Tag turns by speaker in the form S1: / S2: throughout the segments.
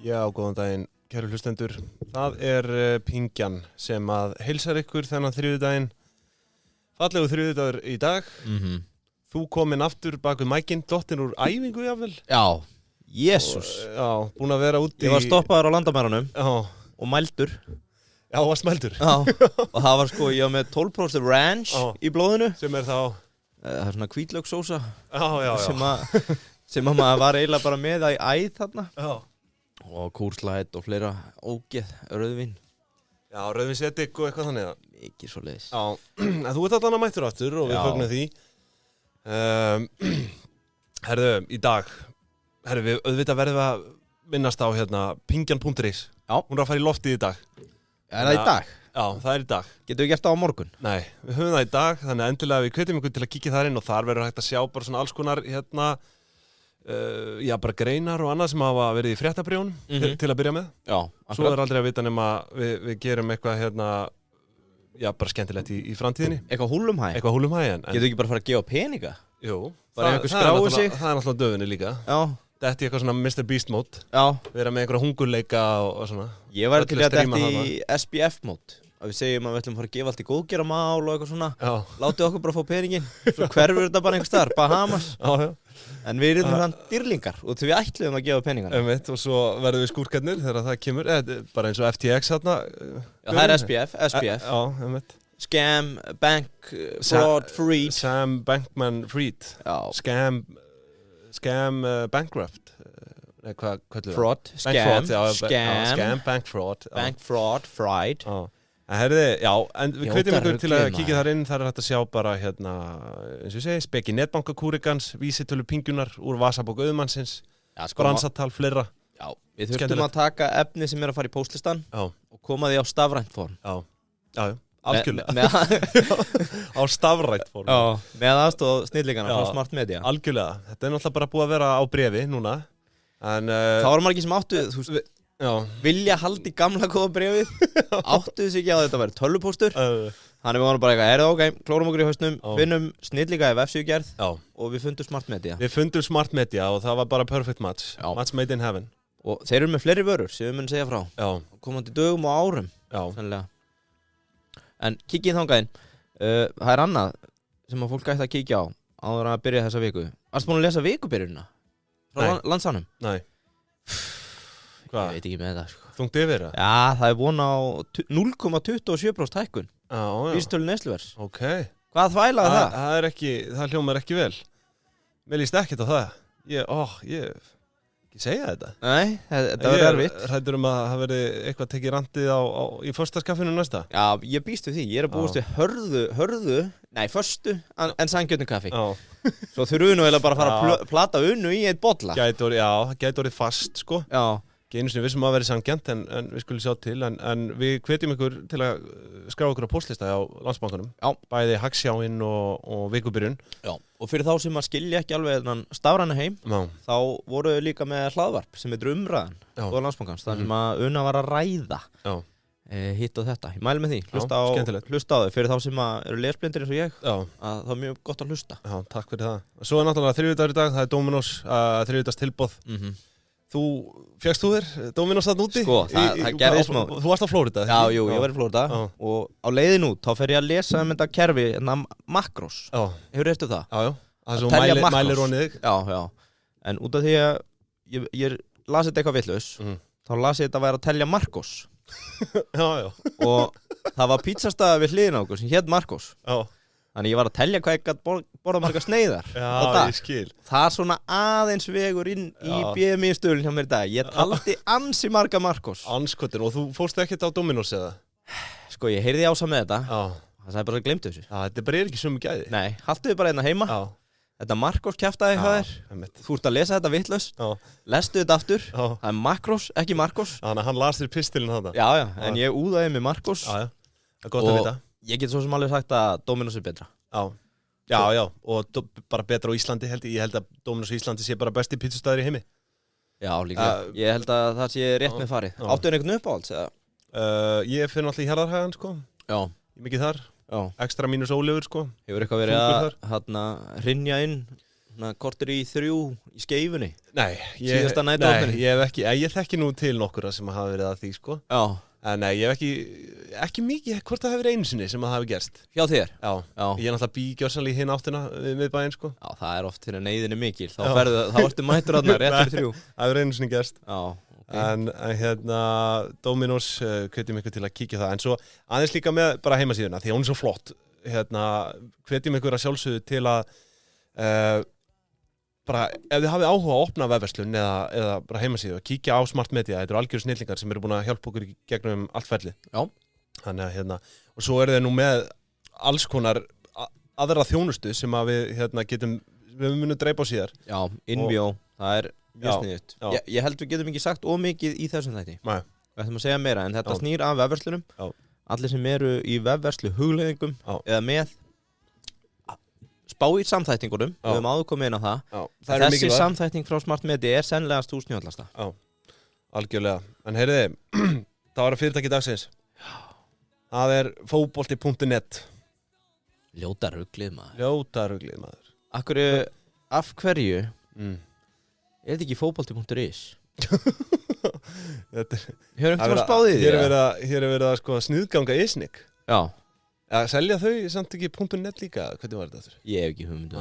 S1: Já, góðan daginn, kæru hlustendur. Það Pingjan sem að heilsar ykkur þennan þriðjudaginn. Fallegu þriðjudagur í dag. Þú kominn aftur bak við mækinn, dottinn úr æfingu jafnvel.
S2: Já, Jesús.
S1: Já, búin að vera úti.
S2: Ég var stoppaður á landamærunum og mældur.
S1: Já, var smældur.
S2: Já, og það var sko, ég var með 12% ranch í blóðinu.
S1: Sem þá?
S2: Það er svona hvítlauksósa.
S1: Já.
S2: Sem að maður var eiginlega bara með í æð þarna.
S1: Já.
S2: Og kúrslætt og fleira ógeð, rauðvín.
S1: Já, rauðvínseddik og eitthvað þannig.
S2: Ekki svo leiðis.
S1: Já, en þú ert allan að mættur aftur og við fögnum því. Herðu, í dag, við auðvitað verðum að minnast á pingjan.is.
S2: Já.
S1: Hún að fara í loftið í dag.
S2: Er það í dag?
S1: Já, það í dag.
S2: Getum við gert það á morgun?
S1: Nei, við höfum það í dag, þannig að endilega við hvetjum ykkur til að kíkja þar inn og þar verður hægt að sjá bara svona alls konar bara greinar og annað sem hafa verið í fréttabréfunum til að byrja með.
S2: Já,
S1: akkurat. Svo aldrei að vita nema við gerum eitthvað bara skemmtilegt í framtíðinni.
S2: Eitthvað húllumhæ?
S1: Eitthvað húllumhæ, en
S2: getur ekki bara að fara að gefa peninga?
S1: Jú,
S2: bara einhver skráu sig?
S1: Það er náttúrulega döfunni líka.
S2: Já.
S1: Þetta er eitthvað svona Mr. Beast mode.
S2: Já.
S1: Vera með einhverja hungurleika og svona.
S2: Ég væri til að þetta í SBF mode. Að við segjum að við ætlum að fara að gefa allt í góðgeramál og eitthvað svona.
S1: Já.
S2: Látið okkur bara fá peningin. Svo hverfur þetta bara einhvers staðar, Bahamas.
S1: Já.
S2: En við erum þannig dýrlingar og því við ætlum að gefa peningana.
S1: Og svo verðum við skúrkarnir þegar það kemur. Bara eins og FTX þarna.
S2: Já, það er SBF.
S1: Já,
S2: Scam, bank, fraud, freed.
S1: Sam Bankman-Fried.
S2: Já.
S1: Scam, bankrupt. Hvað
S2: fraud,
S1: scam, bank fraud.
S2: Bank fraud, fried.
S1: En við hvetjum ykkur til að kíkja þar inn. Þar er hægt að sjá bara eins og ég segi, speki netbankakúrikans, vísitölu pingjunar úr vasabók auðmannsins, bransatal, fleira.
S2: Já, við þurftum að taka efni sem að fara í póstlistan og koma því á stafrænt form.
S1: Já, algjörlega. Á stafrænt form.
S2: Já, með aðstoð snillingana frá Smart Media.
S1: Algjörlega. Þetta er náttúrulega bara búið að vera á bréfi núna.
S2: Það var margir sem áttu, vilja haldi gamla góða bréfið, áttuðu sig ekki að þetta væri tölvupóstur. Þannig við varum bara eitthvað, klórum okkur í hausnum, finnum snillíka í vefsíðugerð og við fundum Smart Media.
S1: Við fundum Smart Media og það var bara perfect match. Match made in heaven.
S2: Og þeir eru með fleiri vörur sem við munum segja frá. Komandi dögum og árum. Sannlega. En kikkið þangað inn. Það er annað sem að fólk ætti að kíkja á áður að byrja þessa viku. Varstu búin að lesa vikubyrjunina? Frá Landsanum?
S1: Nei. Hvað?
S2: Ég veit ekki með þetta, sko.
S1: Þungt yfir það?
S2: Já, það er búin á 0,27% hækkun. Vísitölu neysluverðs.
S1: Ok.
S2: Hvað þvælaði það?
S1: Það hljómar ekki vel. Mér líst ekkert á það. Ég segja þetta.
S2: Nei, þetta var erfitt.
S1: Ég hræddur að það verði eitthvað tekið randið í föstaskaffinu næsta.
S2: Já, ég býst við því. Ég er að búast við föstu en sanngjötnu kaffi. Svo þurfum við nú eiginlega bara að fara að plata unnu í eitt bolla.
S1: Gæti orðið fast, sko.
S2: Já.
S1: Ekki einu sinni vissum að vera sanngjönt en við skulum sjá til. En við hvetjum ykkur til að skrá ykkur á póstlista á Landsbankanum. Já. Bæði Hagsjáinn og vikubyrjun.
S2: Já. Og fyrir þá sem að skilja ekki alveg þennan stafræna heim, þá voru við líka með hlaðvarp sem heitir Umræðan á Landsbankans. Þannig að Una var að ræða hitt og þetta. Ég mæli með því. Hlusta á þau. Fyrir þá sem eru lesblindir eins og ég, að það er mjög gott að hlusta. Já, takk fyrir það. Svo er náttúrulega þriðjudagur í dag. Það er Dominos þriðjudags tilboð. Fékkst þú þér Dominos þarna úti? Sko, það gerðist smá. Þú varst á Flórida? Já, ég var í Flórida og á leiðin út, þá fer ég að lesa þetta kerfi, Makros. Hefur eftir það? Já. Það er svo mælir honið þig? Já. En út af því að ég lasi þetta eitthvað vitlaus, þá lasi ég þetta að vera að telja Markos. Já. Og það var pítsastæða við hliðina á okkur sem hét Markos. Já. Þannig ég var að telja hvað ég gæti borða marga sneiðar á dag. Ég skil. Það er svona aðeins vegur inn í BMI-stölinn hjá mér í dag. Ég taldi ansi marga Markos. Anskotin, og þú fórst ekkert á Dominos eða? Sko, ég heyrði ása með þetta. Það sagði bara að glemtu þessu. Þetta bara ekki sömu gæði. Nei, haltu þið bara einna heima. Þetta Markos kjaftaði hvað þér. Þú ert að lesa þetta vitlaust. Lestu þetta aftur. Það er Makros, ekki Markos. Þannig að hann las þér pistilinn þarna. Já, en ég úðaði með Markos. Það er gott að vita. Ég get svo sem alveg sagt að Dominos er betra. Já, og bara betra á Íslandi held ég. Ég held að Dominos á Íslandi sé bara besti pizzastæður í heimi. Já, líka. Ég held að það sé rétt með farið. Áttu einhvern uppáhalds, eða? Ég finn alltaf í Hjarðarhagann, sko. Já. Mikið þar. Ekstra mínus ólefur, sko. Hefur eitthvað verið að hrynja inn kortur í 3 í Skeifunni.
S1: Nei,
S2: síðasta næturhotninu.
S1: ég þekki nú til nokkura sem hafa verið að því, sko.
S2: Já.
S1: En nei, ég hef ekki mikið, hvort það hefur verið einu sinni sem það hafi gerst.
S2: Hjá þér?
S1: Já. Ég náttúrulega bý gjörsamlega í hinn áttina við miðbæinn, sko.
S2: Já, það oft þegar neyðin mikil. Þá ertu mættur þarna rétt fyrir 3.
S1: Það hefur einu sinni gerst.
S2: Já. Okay.
S1: En Dominos hvetjum ykkur til að kíkja það. En svo aðeins líka með bara heimasíðuna, því hún er svo flott. Hvetjum ykkur að sjálfsögðu til að bara, ef þið hafið áhuga að opna vefverslun eða bara heimasíðu, kíkja á Smart Media. Þetta eru algjöru snillingar sem eru búin að hjálpa okkur í gegnum allt ferli.
S2: Já.
S1: Þannig að og svo eru þeir nú með alls konar aðra þjónustu sem að við munum dreipa á síðar.
S2: Já, Invio, það mjög sniðugt. Ég held við getum ekki sagt ómikið í þessum þætti.
S1: Nei.
S2: Við ætlum að segja meira, en þetta snýr af vefverslunum.
S1: Já.
S2: Allir sem eru í vefverslu hugleiðingum eða með spá í samþættingunum, við höfum áður komið inn á það. Þessi samþætting frá Smart Media sennilegast snjöllasta.
S1: Já, algjörlega. En heyriði, það var að fyrirtæki dagsins. Það fótbolti.net.
S2: Ljóta ruglið maður. Af hverju þetta ekki fótbolti.is? Hefur einhvern spáð í því?
S1: Hér er verið að sniðganga Isnik.
S2: Já.
S1: Selja þau samt ekki .net líka? Hvernig var þetta?
S2: Ég hef ekki hugmynd.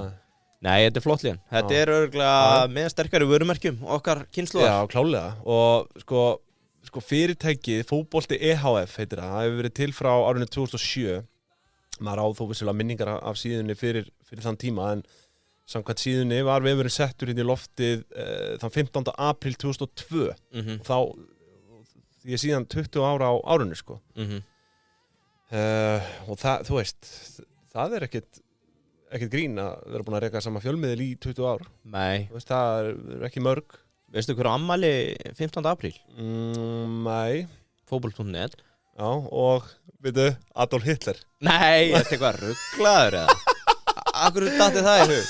S2: Nei, þetta flott líðan. Þetta örugglega með sterkari vörumerkjum okkar kynslóðar. Já,
S1: klálega. Og fyrirtækið Fótbolti EHF heitir það. Það hefur verið til frá árinu 2007. Maður á þó vissulega minningar af síðunni fyrir þann tíma, en samkvæmt síðunni var vefurinn settur inn í loftið þann 15. apríl 2002. Þá, því síðan 20 ára á árunni, sko. Og það, þú veist, það ekkert grín að vera búin að reka sama fjölmiðil í 20 ár.
S2: Nei.
S1: Þú veist, það ekki mörg.
S2: Veistu hver ammæli 15. apríl?
S1: Nei.
S2: Fótboll.net.
S1: Já, og veitu, Adolf Hitler.
S2: Nei, þetta eitthvað rugglaður eða? Akkur datti það í hug?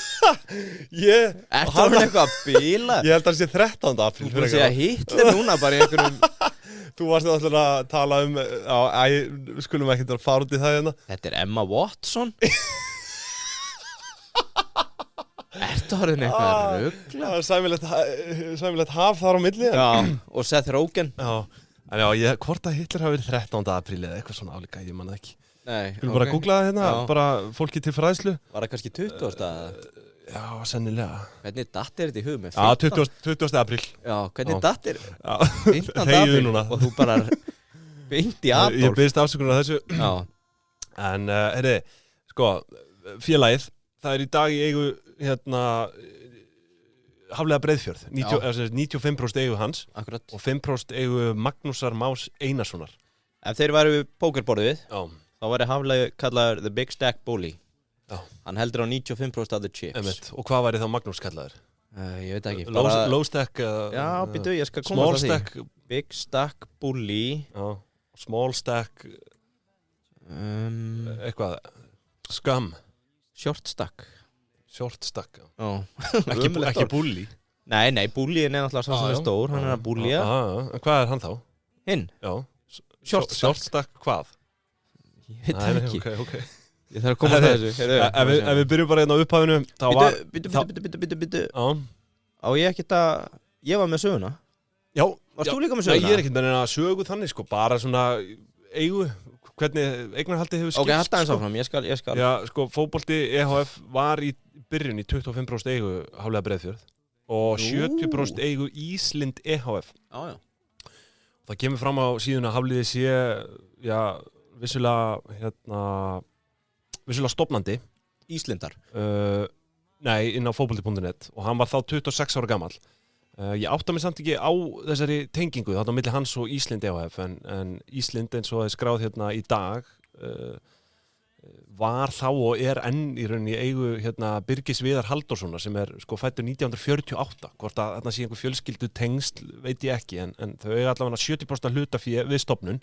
S2: Ertu hann eitthvað bíla?
S1: Ég held að það sé 13. apríl.
S2: Þú sé að Hitler núna bara í einhverjum...
S1: Þú varst alltaf að tala skulum ekki að fara út í það hérna.
S2: Þetta Emma Watson. Ertu orðin eitthvað ruggla?
S1: Sæmilegt haf þar á milli.
S2: Já, og Seth Rogen.
S1: Já, en hvort að Hitler hafi verið 13. apríl eða eitthvað svona álíka, ég manna ekki.
S2: Nei,
S1: Skulum bara googla það hérna, bara fólki til fræðslu.
S2: Var það kannski 20.
S1: Já, sennilega.
S2: Hvernig datt þetta í hug með?
S1: Já, 20. apríl.
S2: Já, hvernig datt þetta? 15. apríl og þú bara beint í Adolf.
S1: Ég byrðist afsökunar á þessu.
S2: Já.
S1: En, félagið, það í dag í eigu, Haflega Breiðfjörð. 95% eigu hans.
S2: Akkurat.
S1: Og 5% eigu Magnúsar Más Einarssonar.
S2: Ef þeir væru við pókerborðið, þá væri Haflega kallaður The Big Stack Bully.
S1: Já.
S2: Hann heldur á 95% of the chips.
S1: Einmitt. Og hvað væri þá Magnús kallaður?
S2: Ég veit ekki.
S1: Low stack?
S2: Já, býtu, ég skal koma
S1: small stack?
S2: Big Stack Bully.
S1: Já. Small stack? Eitthvað. Scum?
S2: Short stack.
S1: Short stack,
S2: já.
S1: Ekki bully?
S2: Nei, bullyin náttúrulega svo sem stór. Hann að bullya.
S1: En hvað hann þá?
S2: Hinn?
S1: Já.
S2: Short
S1: stack hvað?
S2: Ég veit það ekki.
S1: Ok.
S2: Ég þarf að koma að þessu.
S1: Ef við byrjum bara hérna á upphafinu.
S2: Byttu. Á ég ekkert að... Ég var með söguna.
S1: Já.
S2: Varst þú líka með söguna?
S1: Nei, ég ekkert með neina sögu þannig, sko. Bara svona eigu. Hvernig eignarhaldið hefur skipst.
S2: Ok, halda eins áfram. Ég skal.
S1: Já, sko, Fótbolti EHF var í byrjun í 25% eigu Haflega Breiðfjörð. Og 70% eigu Íslind EHF.
S2: Já.
S1: Það kemur fram á síðuna að Hafliði sé, vissulega stofnandi.
S2: Íslindar?
S1: Nei, inn á fótbolti.net og hann var þá 26 ára gamall. Ég átta mig samt ekki á þessari tengingu þarna á milli hans og Íslind EHF en Íslind eins og það skráð hérna í dag var þá og enn í rauninni í eigu Birgis Viðar Halldórssonar sem sko fæddur 1948. Hvort að þarna sé einhver fjölskyldu tengsl veit ég ekki en þau eiga allavega 70% hlutafé við stofnun.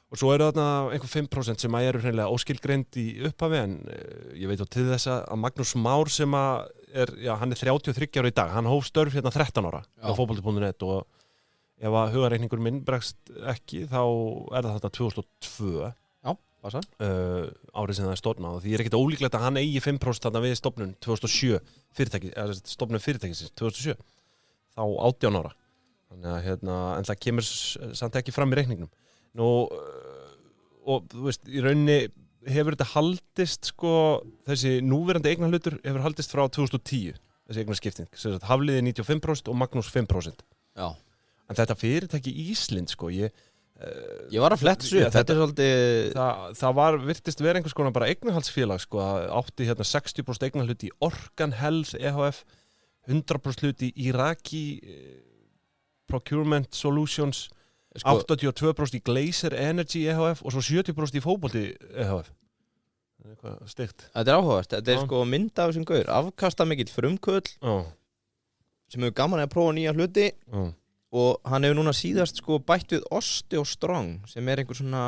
S1: Og svo eru þarna einhver 5% sem eru hreinlega óskilgreind í upphafi en ég veit á til þess að Magnús Már sem hann er 33 ára í dag, hann hóf störf 13 ára á fótbolti.net og ef að hugareikningur minn bregst ekki þá það þetta 2002.
S2: Já.
S1: árið sem það er stofnað og því ekkert ólíklegt að hann eigi 5% þarna við stofnun 2007 stofnun fyrirtækisins 2007 þá 18 ára þannig að en það kemur samt ekki fram í reikningnum og þú veist í rauninni hefur þetta haldist sko þessi núverandi eignarhlutur hefur haldist frá 2010 þessi eignarskipting Hafliði 95% og Magnús 5%. Já. En þetta fyrirtæki Íslind sko ég var að fletta þessu þetta er svolítið það var virtist vera einhvers konar bara eignarhaldsfélag sko átti 60% eignarhlut í Orkan Health EHF 100% hlut í Iraqi Procurement Solutions sko, 82% í Glacier Energy EHF og svo 70% í fótbolti EHF eitthvað steikt. Þetta er áhugavert þetta er sko mynd af þessum gaur afkasta mikill frumkvöll sem hefur gaman að prófa nýja hluti og hann hefur núna síðast sko bætt við Osti og Strong sem er einhver svona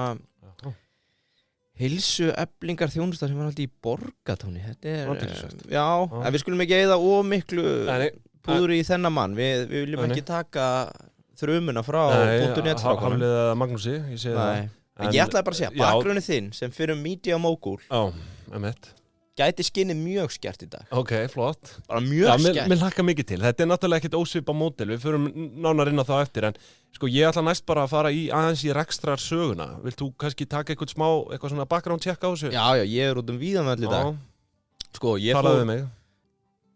S1: heilsueflingar þjónusta sem var alltaf í Borgatóni þetta er, en við skulum ekki eyða of miklu púður í þennan mann við viljum ekki taka þrumuna frá .net Hafliða Magnúsi ég
S2: ætlaði bara að segja, bakgrunni þinn sem fyrir media mogul gæti skinnið mjög skert í dag.
S1: Ok, flott.
S2: Bara mjög skert.
S1: Mér hlakka mikið til. Þetta er náttúrulega ekkert ósvipa módel. Við förum nánar inn á það eftir. En sko, ég ætla næst bara að fara aðeins í rekstrar söguna. Vilt þú kannski taka eitthvað svona background check á þessu?
S2: Já, ég er út víðanvöll í dag. Sko, ég
S1: talaðu mig.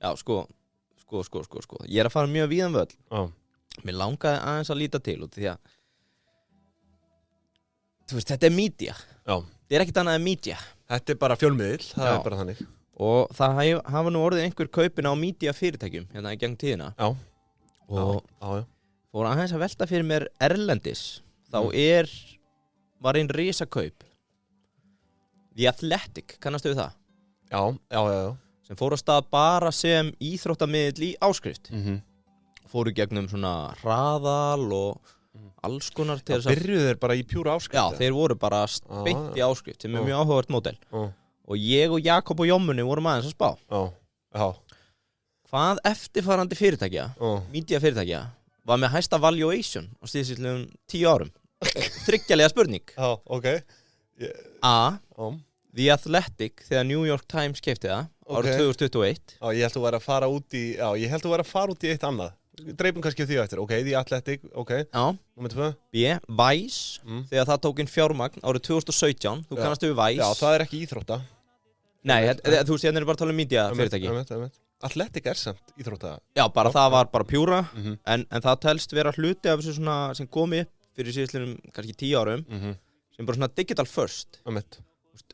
S2: Já, sko. Ég er að fara mjög víðanvöll. Mér langaði aðeins að líta til út því að þú veist, þetta er media. Já. Þetta er ekkert annað en media.
S1: Þetta er bara fjölmiðill, það er bara þannig.
S2: Og það hafa nú orðið einhver kaupin á media fyrirtækjum í gegn tíðina. Já. Og fór aðeins að velta fyrir mér erlendis. Þá var einn risakaup. The Athletic, kannastu við það?
S1: Já.
S2: Sem fór á stað bara sem íþróttamiðill í áskrift. Fóru gegnum svona hraðal og alls konar til þess að
S1: byrjuðu þeir bara í pjúra áskrift?
S2: Já, þeir voru bara beint í áskrift sem er mjög áhugavert módel og ég og Jakob og Jómunni vorum aðeins að spá hvað eftirfarandi fyrirtækja media fyrirtækja var með hæsta valuation á síðan 10 árum þriggjalega spurning A. The Athletic þegar New York Times keypti það árið 2021
S1: ég held þú væri að fara út í eitt annað dreipum kannski því eftir, The Athletic, Númer 2
S2: B. Vice, þegar það tók inn fjármagn árið 2017, þú kannast við Vice
S1: Já, það er ekki íþrótta
S2: Nei, þú veist, hérna er bara að tala um media fyrirtæki
S1: Athletic er samt íþrótta
S2: Já, bara það var bara pjúra en það telst vera hluti af þessu svona sem komi upp fyrir síðastlinnum kannski 10 árum sem bara svona digital first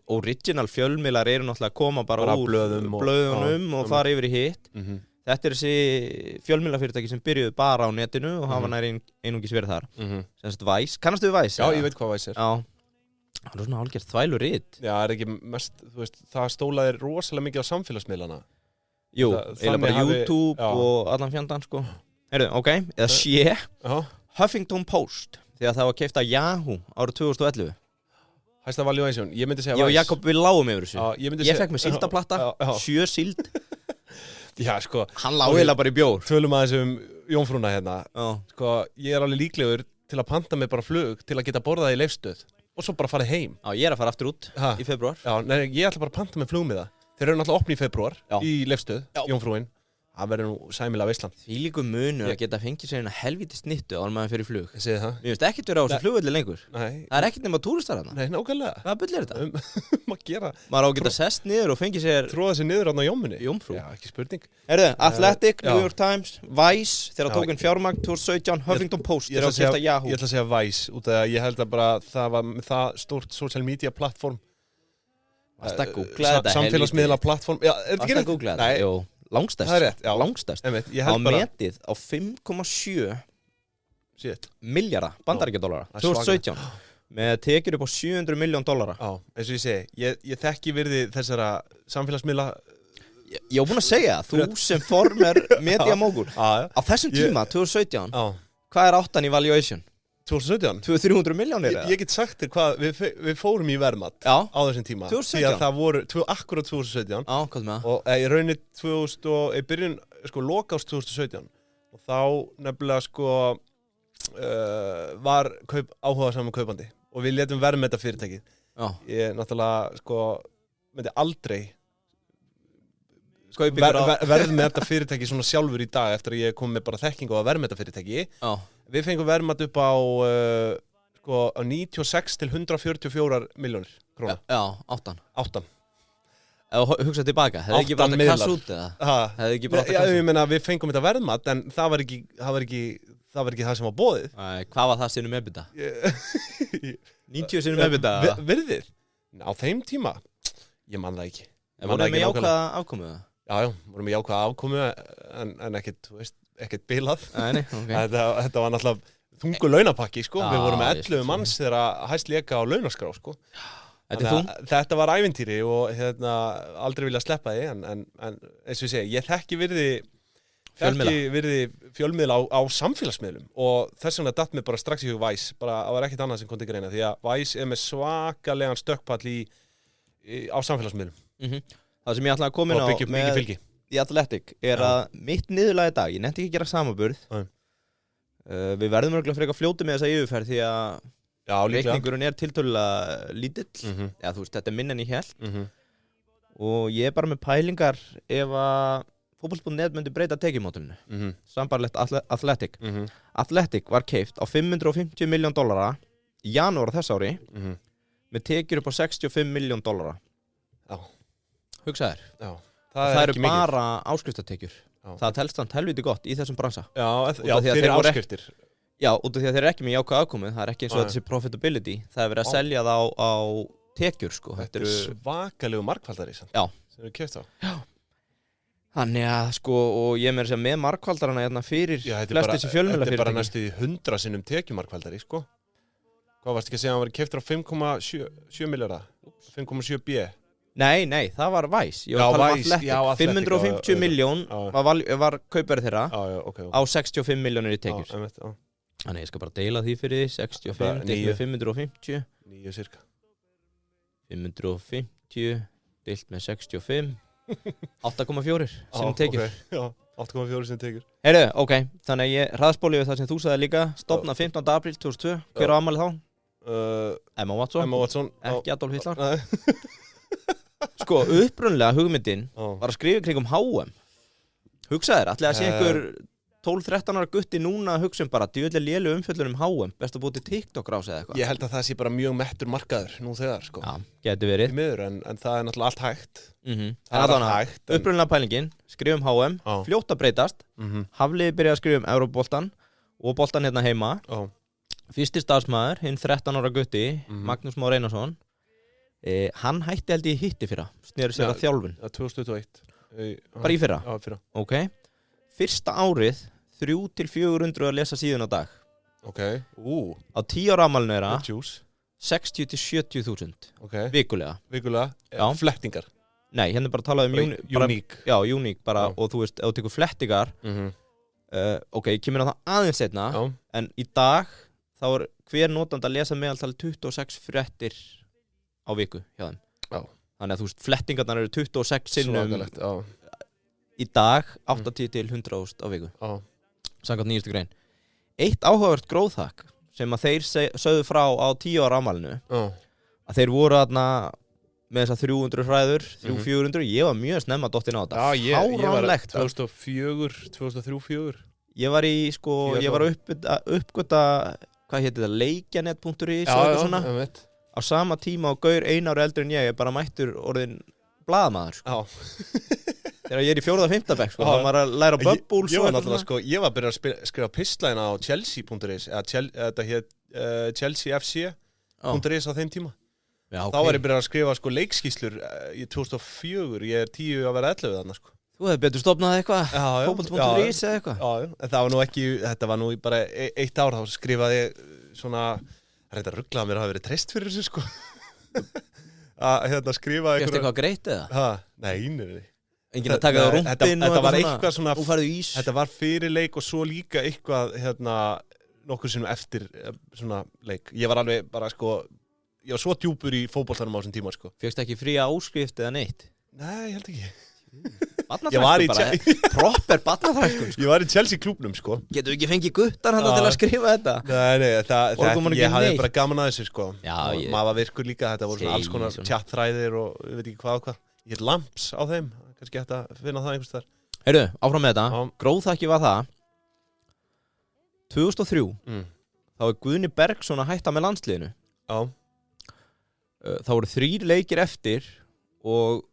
S2: Original fjölmiðlar eru náttúrulega að koma bara úr blöðunum og fara yfir í hitt Þetta er þessi fjölmiðlafyrirtæki sem byrjuðu bara á netinu og hafa nær einungis verið þar. Semst Vice. Kannastu við Vice?
S1: Já, ég veit hvað Vice er.
S2: Já. Það er svona hálfgerð þvæluritt.
S1: Já, er ekki mest, þú veist, það stólaðir rosalega mikið á samfélagsmiðlana.
S2: Jú, eða bara YouTube og allan fjandan, sko. Heyrðu, eða Huffington Post, þegar það var keypt af Yahoo árið 2011.
S1: Hæsta valuation, ég myndi segja
S2: Vice. Já, Jakob, við lágum yfir þessu. Ég fekk mér síldaplatta, 7 síld.
S1: Já, sko,
S2: hann lá heila bara í bjór.
S1: Tölum aðeins jómfrúna hérna. Sko, ég er alveg líklegur til að panta mig bara flug til að geta borðað í Leifsstöð og svo bara farið heim.
S2: Já, ég er að fara aftur út í febrúar.
S1: Já, nei, ég ætla bara að panta mig flugmiða. Þeir eru náttúrulega opni í febrúar í Leifsstöð, jómfrúin. Það verður nú sæmilega veislan.
S2: Því líku munur að geta fengið sér eina helvíti snittu áður maður fyrir flug.
S1: Ég segi það.
S2: Mér finnst ekkert vera á þessu flugvelli lengur.
S1: Nei.
S2: Það er ekkert nema túristar þarna.
S1: Nei, nákvæmlega.
S2: Hvað bull er þetta?
S1: Maður gera.
S2: Maður á að geta sest niður og fengið sér
S1: tróða sér niður á jómmunni.
S2: Jómfrú.
S1: Já, ekki spurning.
S2: Heyrðu, Athletic, New York Times, Vice þegar tók inn fjármagn 2017, Huffington Post þegar það keypti Yahoo.
S1: Ég ætla að segja Vice út af að ég held að bara það var það stórt social media platform. Samfélagsmiðla platform. Já, er þetta ekki
S2: rétt? Nei, jú. Langstærst.
S1: Það er rétt, já.
S2: Langstærst. Á metið á 5,7 miljardar bandaríkjadollara 2017 með tekjur upp á $700 million.
S1: Já, eins og ég segi, ég þekki virði þessara samfélagsmiðla.
S2: Ég var búinn að segja, þú sem formar media mogul á þessum tíma, 2017, hvað er áttan í valuation?
S1: 2017?
S2: 200-300 milljónir
S1: Ég get sagt þér hvað við fórum í verðmat á þessum tíma
S2: 2017?
S1: Því að það voru akkurat 2017
S2: hvað með það?
S1: Og í rauninni 2000 og í byrjun loka árs 2017 og þá nefnilega var áhugasamur kaupandi og við létum verðmeta fyrirtækið Ég náttúrulega, sko, myndi aldrei verðmeta fyrirtæki svona sjálfur í dag eftir að ég kom með bara þekkingu á verðmeta fyrirtæki. Við fengum verðmat upp á, sko, 96 til 144 milljónir króna.
S2: Já, 8.
S1: Ef
S2: þú hugsaðu tilbaka, hefði ekki bara kass út eða? Hefði ekki bara kass út?
S1: Já, ég meina, við fengum þetta verðmat, en það var ekki það sem var boðið.
S2: Hvað var það sinnum EBITDA? 90 sinnum EBITDA?
S1: Virðið? Á þeim tíma? Ég man það ekki.
S2: Voruð þið með jákvæða afkomu?
S1: Já, vorum með jákvæða afkomu, en ekkert, þú veist, ekkert bilað.
S2: Nei, ok.
S1: Þetta var náttúrulega þungur launapakki, sko. Við vorum með 11 manns þegar hæst léka á launaskrá, sko. Þetta var ævintýri og aldrei vilja sleppa því, en eins og ég segi, ég þekki virði fjölmiðla á samfélagsmiðlum og þess vegna datt mér bara strax í hug Vice, bara það var ekkert annað sem kom til greina því að Vice með svakalegan stökkpall á samfélagsmiðlum.
S2: Það sem ég ætla að koma inn á með í Athletic að mitt niðurlag í dag, ég nefndi ekki að gera samanburð. Við verðum örugglega frekar fljóti með þessa yfirferð því að reikningurinn tiltölulega lítill. Já, þú veist, þetta minna en ég hélt. Og ég bara með pælingar ef að Fótbolti.net myndi breyta tekjumódelinu. Sambarlegt Athletic. Athletic var keypt á $550 million í janúar þess ári með tekjur upp á $65 million. Hugsa þér. Það eru bara áskriftatekjur. Það telst samt helviti gott í þessum bransa.
S1: Já, fyrir áskriftir.
S2: Já, út af því að þeir eru ekki með jákvæða afkomu. Það er ekki eins og þessi profitability. Það er verið að selja það á tekjur, sko.
S1: Þetta eru svakalegu margfaldari samt.
S2: Já.
S1: Sem eru keypt á.
S2: Já. Þannig að, sko, og ég meira að segja með margfaldarana fyrir flest þessi fjölmiðlafyrirtæki.
S1: Þetta er bara næstu 100 sinnum tekjumargfaldari, sko. Hvað varst ekki að segja að hann var keyptur á 5,7 milljarða? 5,7 B?
S2: Nei, það var Vice. Ég var að tala Athletic. 550 miljón var kaupverð þeirra á 65 miljónir í tekjur. Þannig ég skal bara deila því fyrir 65 deilt með 550.
S1: 9 cirka.
S2: 550 deilt með 65. 8,4 sem tekjur.
S1: Já, 8,4 sem tekjur.
S2: Heyrðu, ok, þannig að ég hraðspóli við það sem þú sagði líka. Stofna 15. apríl 2002. Hver á afmæli þá? Emma Watson. Ekki Adolf Hitler. Sko, upprunlega hugmyndin var að skrifa kringum HM. Hugsa þér, ætli að sé einhver 12-13 ára gutti núna að hugsa bara djöðlega lélu umfjöllun HM, best að búið til TikTok-rás eða eitthvað.
S1: Ég held að það sé bara mjög mettur markaður nú þegar, sko.
S2: Já, getur verið.
S1: Miður, en það er náttúrulega allt hægt.
S2: Það er allt hægt. Upprunlega pælingin, skrifum HM, fljótt að breytast. Hafliði byrjaði að skrifa Evrópuboltan og boltan hérna heima. Fyrsti starfsmaður, hinn 13 ára gutti, Magnús Már Einarsson. Hann hætti held ég hitti fyrra, sneri sér að þjálfun. 2021. Bara í fyrra?
S1: Já, fyrra.
S2: Ok. Fyrsta árið 300-400 að lesa síðan á dag.
S1: Ok.
S2: Á 10 ára afmælinu þeirra 60-70.000 vikulega.
S1: Já. Flettingar.
S2: Nei, hérna er bara að tala um
S1: Unique.
S2: Já, Unique bara, og þú veist, ef þú tekur flettingar ok, ég kemur á það aðeins seinna, en í dag þá er hver notandi að lesa meðaltal 26 fréttir á viku hjá þeim. Þannig að þú veist, flettingarnar eru 26 sinnum í dag 80 til 100.000 á viku. Samkvæmt nýjustu grein. Eitt áhugavert gróðhakk sem að þeir sögðu frá á 10 ára afmælinu að þeir voru þarna með þessar 300 hræður, 300-400. Ég var mjög snemma dottinn á þetta.
S1: Ég var 2003-2004.
S2: Ég var í, sko, ég var að uppgöta, hvað héti það, leikjanet.is og eitthvað svona. Á sama tíma og Gaur 1 ári eldri en ég er bara mættur orðin blaðamaður, sko. Þegar ég er í 4. og 5. bekk, sko, þá var að læra bubbles og
S1: eitthvað. Sko, ég var að byrja að skrifa pistlæna á chelsea.is, þetta hétt chelseafc.is á þeim tíma.
S2: Já, okay.
S1: Þá var ég byrjað að skrifa sko leikskýslur í 2004, ég er 10 að vera 11 þarna, sko.
S2: Þú hefði betur stofnað eitthvað, fótbolt.is eða eitthvað.
S1: Já, en það var nú ekki, þetta var nú bara 1 ár, þá skrifaði ég svona, reynda rugglaði mér að hafa verið treyst fyrir þessu, sko. Að skrifa
S2: eitthvað. Fyrst eitthvað greitt eða?
S1: Nei.
S2: Enginn að taka það á rúndin
S1: og eitthvað svona,
S2: þú færðu ís.
S1: Þetta var fyrir leik og svo líka eitthvað, nokkur sinnum eftir svona leik. Ég var alveg bara, sko, ég var svo djúpur í fótboltanum á þessum tíma, sko.
S2: Fékkst ekki fría áskrift eða neitt?
S1: Nei, ég held ekki.
S2: barnaþrælkur proper barnaþrælkur
S1: Ég var í Chelsea klúbnum sko.
S2: Getur ekki fengið guttan hann til að skrifa þetta?
S1: Nei, ég hafði bara gaman að þessu sko. Maður var virkur líka, þetta voru svona alls konar chatþræðir og ég veit ekki hvað Ég heit Lamps á þeim, kannski hægt að finna það einhvers þar
S2: Heyrðu, áfram með þetta, gróðþakki var það 2003 þá Guðni Bergsson að hætta með landsliðinu þá voru 3 leikir eftir og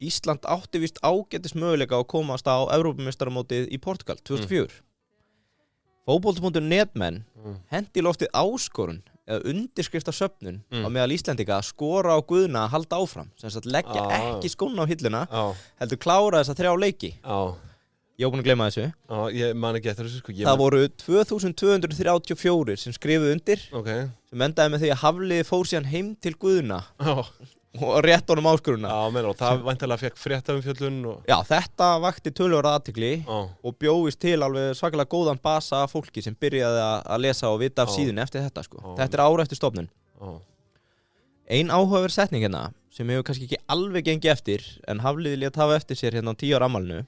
S2: Ísland átti víst ágætis möguleika að komast á Evrópumeistaramótið í Portugal 2004 Fótbolti.net menn hendi í loftið áskorun eða undirskrifta söfnun á meðal Íslendinga að skora á Guðna að halda áfram sem sagt leggja ekki skóna á hilluna heldur klára þessa 3 leiki Ég var búin að gleyma þessu
S1: Ég man ekki eftir þessu sko.
S2: Það voru 2234 sem skrifuðu undir sem endaði með því að Hafliði fór síðan heim til Guðna og rétt honum áskoruna
S1: og það væntanlega fekk fréttaumfjöllun
S2: Já, þetta vakti töluverða athygli og bjóðist til alveg svakalega góðan basa af fólki sem byrjaði að lesa og vita af síðunni eftir þetta sko. Þetta er ára eftir stofnun Ein áhugaverð setning hérna sem hefur kannski ekki alveg gengið eftir en Hafliði lét hafa eftir sér hérna á 10 ára afmælinu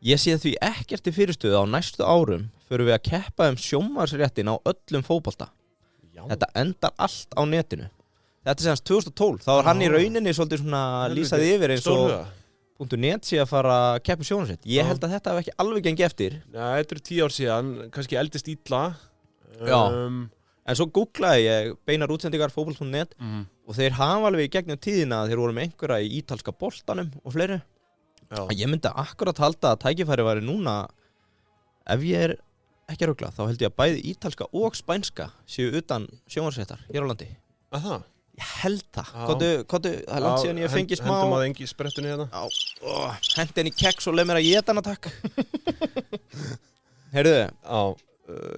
S2: Ég sé því ekkert til fyrirstöðu á næstu árum fyrir við að keppa sjónvarpsréttin á öllum fótbolta Þetta endar allt á netinu Þetta er semst 2012, þá var hann í rauninni svolítið svona lýsaði yfir eins og .net sé að fara að keppa sjónvarpsrétt Ég held að þetta hef ekki alveg gengið eftir
S1: Þetta 10 ár síðan, kannski eldist illa
S2: En svo googlaði ég beinar útsendingar fótboll.net og þeir hafa alveg í gegnum tíðina að þeir voru með einhverja í ítalska boltanum og fleiri Ég myndi akkurat halda að tækifæri væri núna ef ég er ekki að rugla þá held ég að bæði ítalska og spænska séu utan sjónvarpsréttar hér á landi
S1: Að það?
S2: Ég held það Kottu, það er langt síðan ég fengi smá
S1: Hendum að engi sprettunni hérna
S2: Hendi henni keks og leið mér að geta hana takk Heyrðu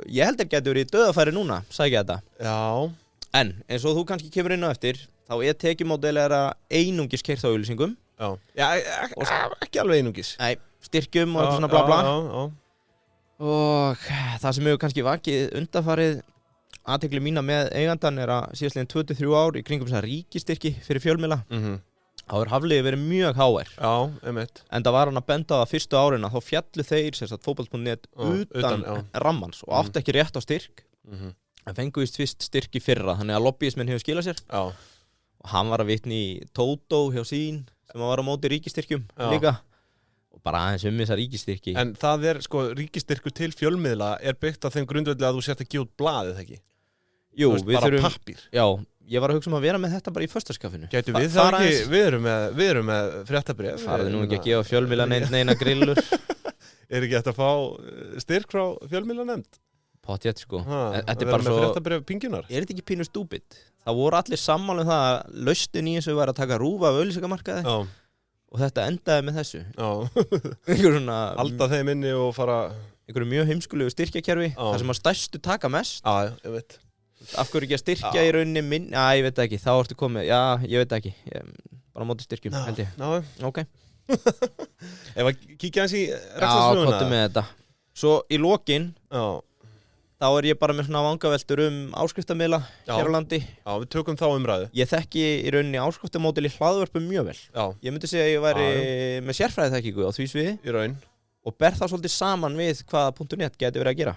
S2: Ég held ekki að þetta verið í döðafæri núna Sækja þetta En eins og þú kannski kemur inn á eftir þá er tekjumódel einungis keyrt á auglýsingum
S1: ekki alveg einungis
S2: Nei, styrkjum og eitthvað svona bla bla Og það sem hefur kannski vakið undanfarið athygli mína með eigandan að síðastliðin 23 ár í kringum þessa ríkistyrki fyrir fjölmiðla þá er Hafliði verið mjög hávær en það var hann að benda á að fyrstu árin þá fjallu þeir sem sagt fótboll.net utan rammans og átti ekki rétt á styrk en fenguðist fyrst styrk í fyrra þannig að lobbyismenn hefur skilað sér og hann var að vitni í Tótó hjá sín sem var á móti ríkistyrkjum líka og bara aðeins þessa ríkistyrki
S1: En það sko ríkistyrkur til fjölmiðla er byggt á þeim grundvelli að þú sért að gefa út blaðið ekki
S2: Jú,
S1: við þurfum pappír
S2: Já, ég var að hugsa að vera með þetta bara í föstaskafinu
S1: Gætu við það ekki, við erum með fréttabréf
S2: Farðu nú ekki að gefa fjölmiðla neina grillur
S1: Er ekki hægt að fá styrk frá fjölmiðla nefnd?
S2: Pottjætt sko Þetta er bara svo
S1: fréttabréf pingjunar
S2: Er þetta ekki pínu stúpid? Það voru allir sammála það að lausnin í þessu var að taka rúfa af auglýsingamarkaði og þetta endaði með þessu
S1: Halda þeim inni og fara
S2: einhverju mjög heimskulegu styrkjakerfi þar sem að stærstu taka mest
S1: ég veit
S2: Af hverju ekki að styrkja í rauninni ég veit ekki, þá ertu komið ég veit ekki, bara móti styrkjum held ég Ok
S1: Ef að kíkja hans í rekstarsöguna
S2: kottu með þetta Svo í lokin þá er ég bara með svona vangaveltur áskriftarmiðla hér á landi
S1: við tökum þá umræðu
S2: Ég þekki í rauninni áskriftarmódel í hlaðvörpum mjög vel Ég myndi segja að ég væri með sérfræði þekkingu á því sviði
S1: Í raun
S2: og ber það svolítið saman við hvað .net geti verið að gera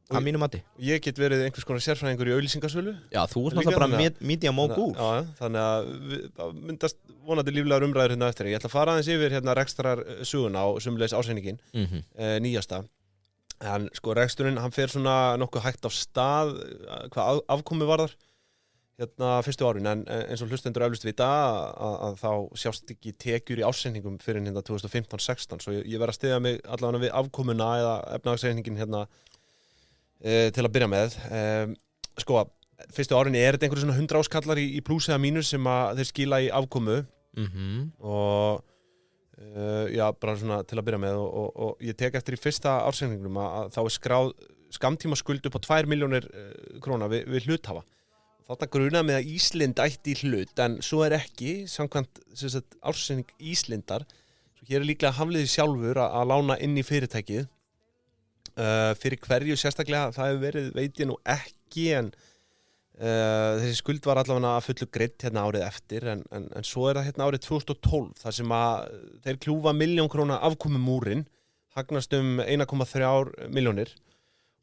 S2: að mínu mati
S1: Ég get verið einhvers konar sérfræðingur í auglýsingasölu
S2: Já, þú ert náttúrulega bara media mogul
S1: Þannig að myndast vonandi líflegar umræður hérna eftir Ég ætla að fara aðeins yfir hérna rekstrarsöguna á sömuleiðis ásendingin nýjasta En sko reksturinn, hann fer svona nokkuð hægt af stað hvað afkomi varðar hérna fyrstu árin en eins og hlustendur eflust vita að þá sjást ekki tekjur í ársreikningum fyrir hérna 2015-16 svo ég verð að styðja mig allavega við afkomuna eða efnahagsreikningin hérna til að byrja með sko, fyrstu árin er þetta einhverju svona 100 áskallar í pluss eða mínus sem að þeir skila í afkomu og bara svona til að byrja með og ég tek eftir í fyrsta ársreikningnum að þá er skráð skammtíma skuld upp á 2 milljónir króna við hluthafa. Þetta grunaði með að Íslind ætti í hlut en svo er ekki, samkvæmt ársreikning Íslindar. Svo hér er líklega Hafliði sjálfur að lána inn í fyrirtækið fyrir hverju sérstaklega það hefur verið, veit ég nú ekki en Þessi skuld var allavega að fullu greidd hérna árið eftir en svo það hérna árið 2012 þar sem að þeir kljúfa 1 milljón króna afkomumúrin, hagnast 1,3 milljónir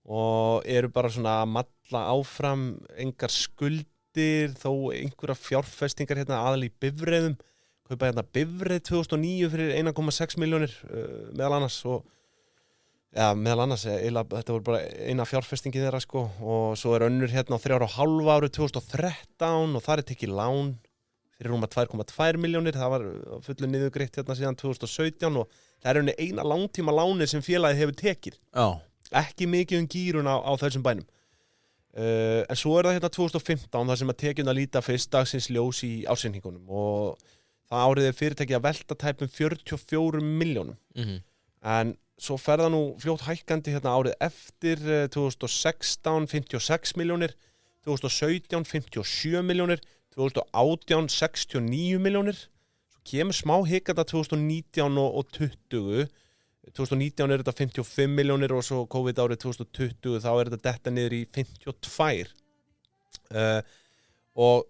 S1: og eru bara svona að malla áfram engar skuldir, þó einhverja fjárfestingar hérna aðal í bifreiðum, kaupa hérna bifreið 2009 fyrir 1,6 milljónir meðal annars og þetta voru bara eina fjárfestingi þeirra sko og svo önnur hérna á 3,5 ári 2013 og þar tekið lán fyrir rúma 2,2 milljónir, það var fullu niðurgreitt hérna síðan 2017 og það eina langtíma láni sem félagið hefur tekið.
S2: Já.
S1: Ekki mikið gírun á þessum bænum. En svo það hérna 2015 þar sem að tekjuna líta fyrst dagsins ljós í ársreikningunum og það árið fyrirtæki að velta tæpum 44 milljónum. En svo það nú fljótt hækkandi hérna árið eftir 2016 56 milljónir, 2017 57 milljónir, 2018 69 milljónir, svo kemur smá hikanda 2019 og 20. 2019 þetta 55 milljónir og svo COVID árið 2020 þá þetta detta niður í 52. Og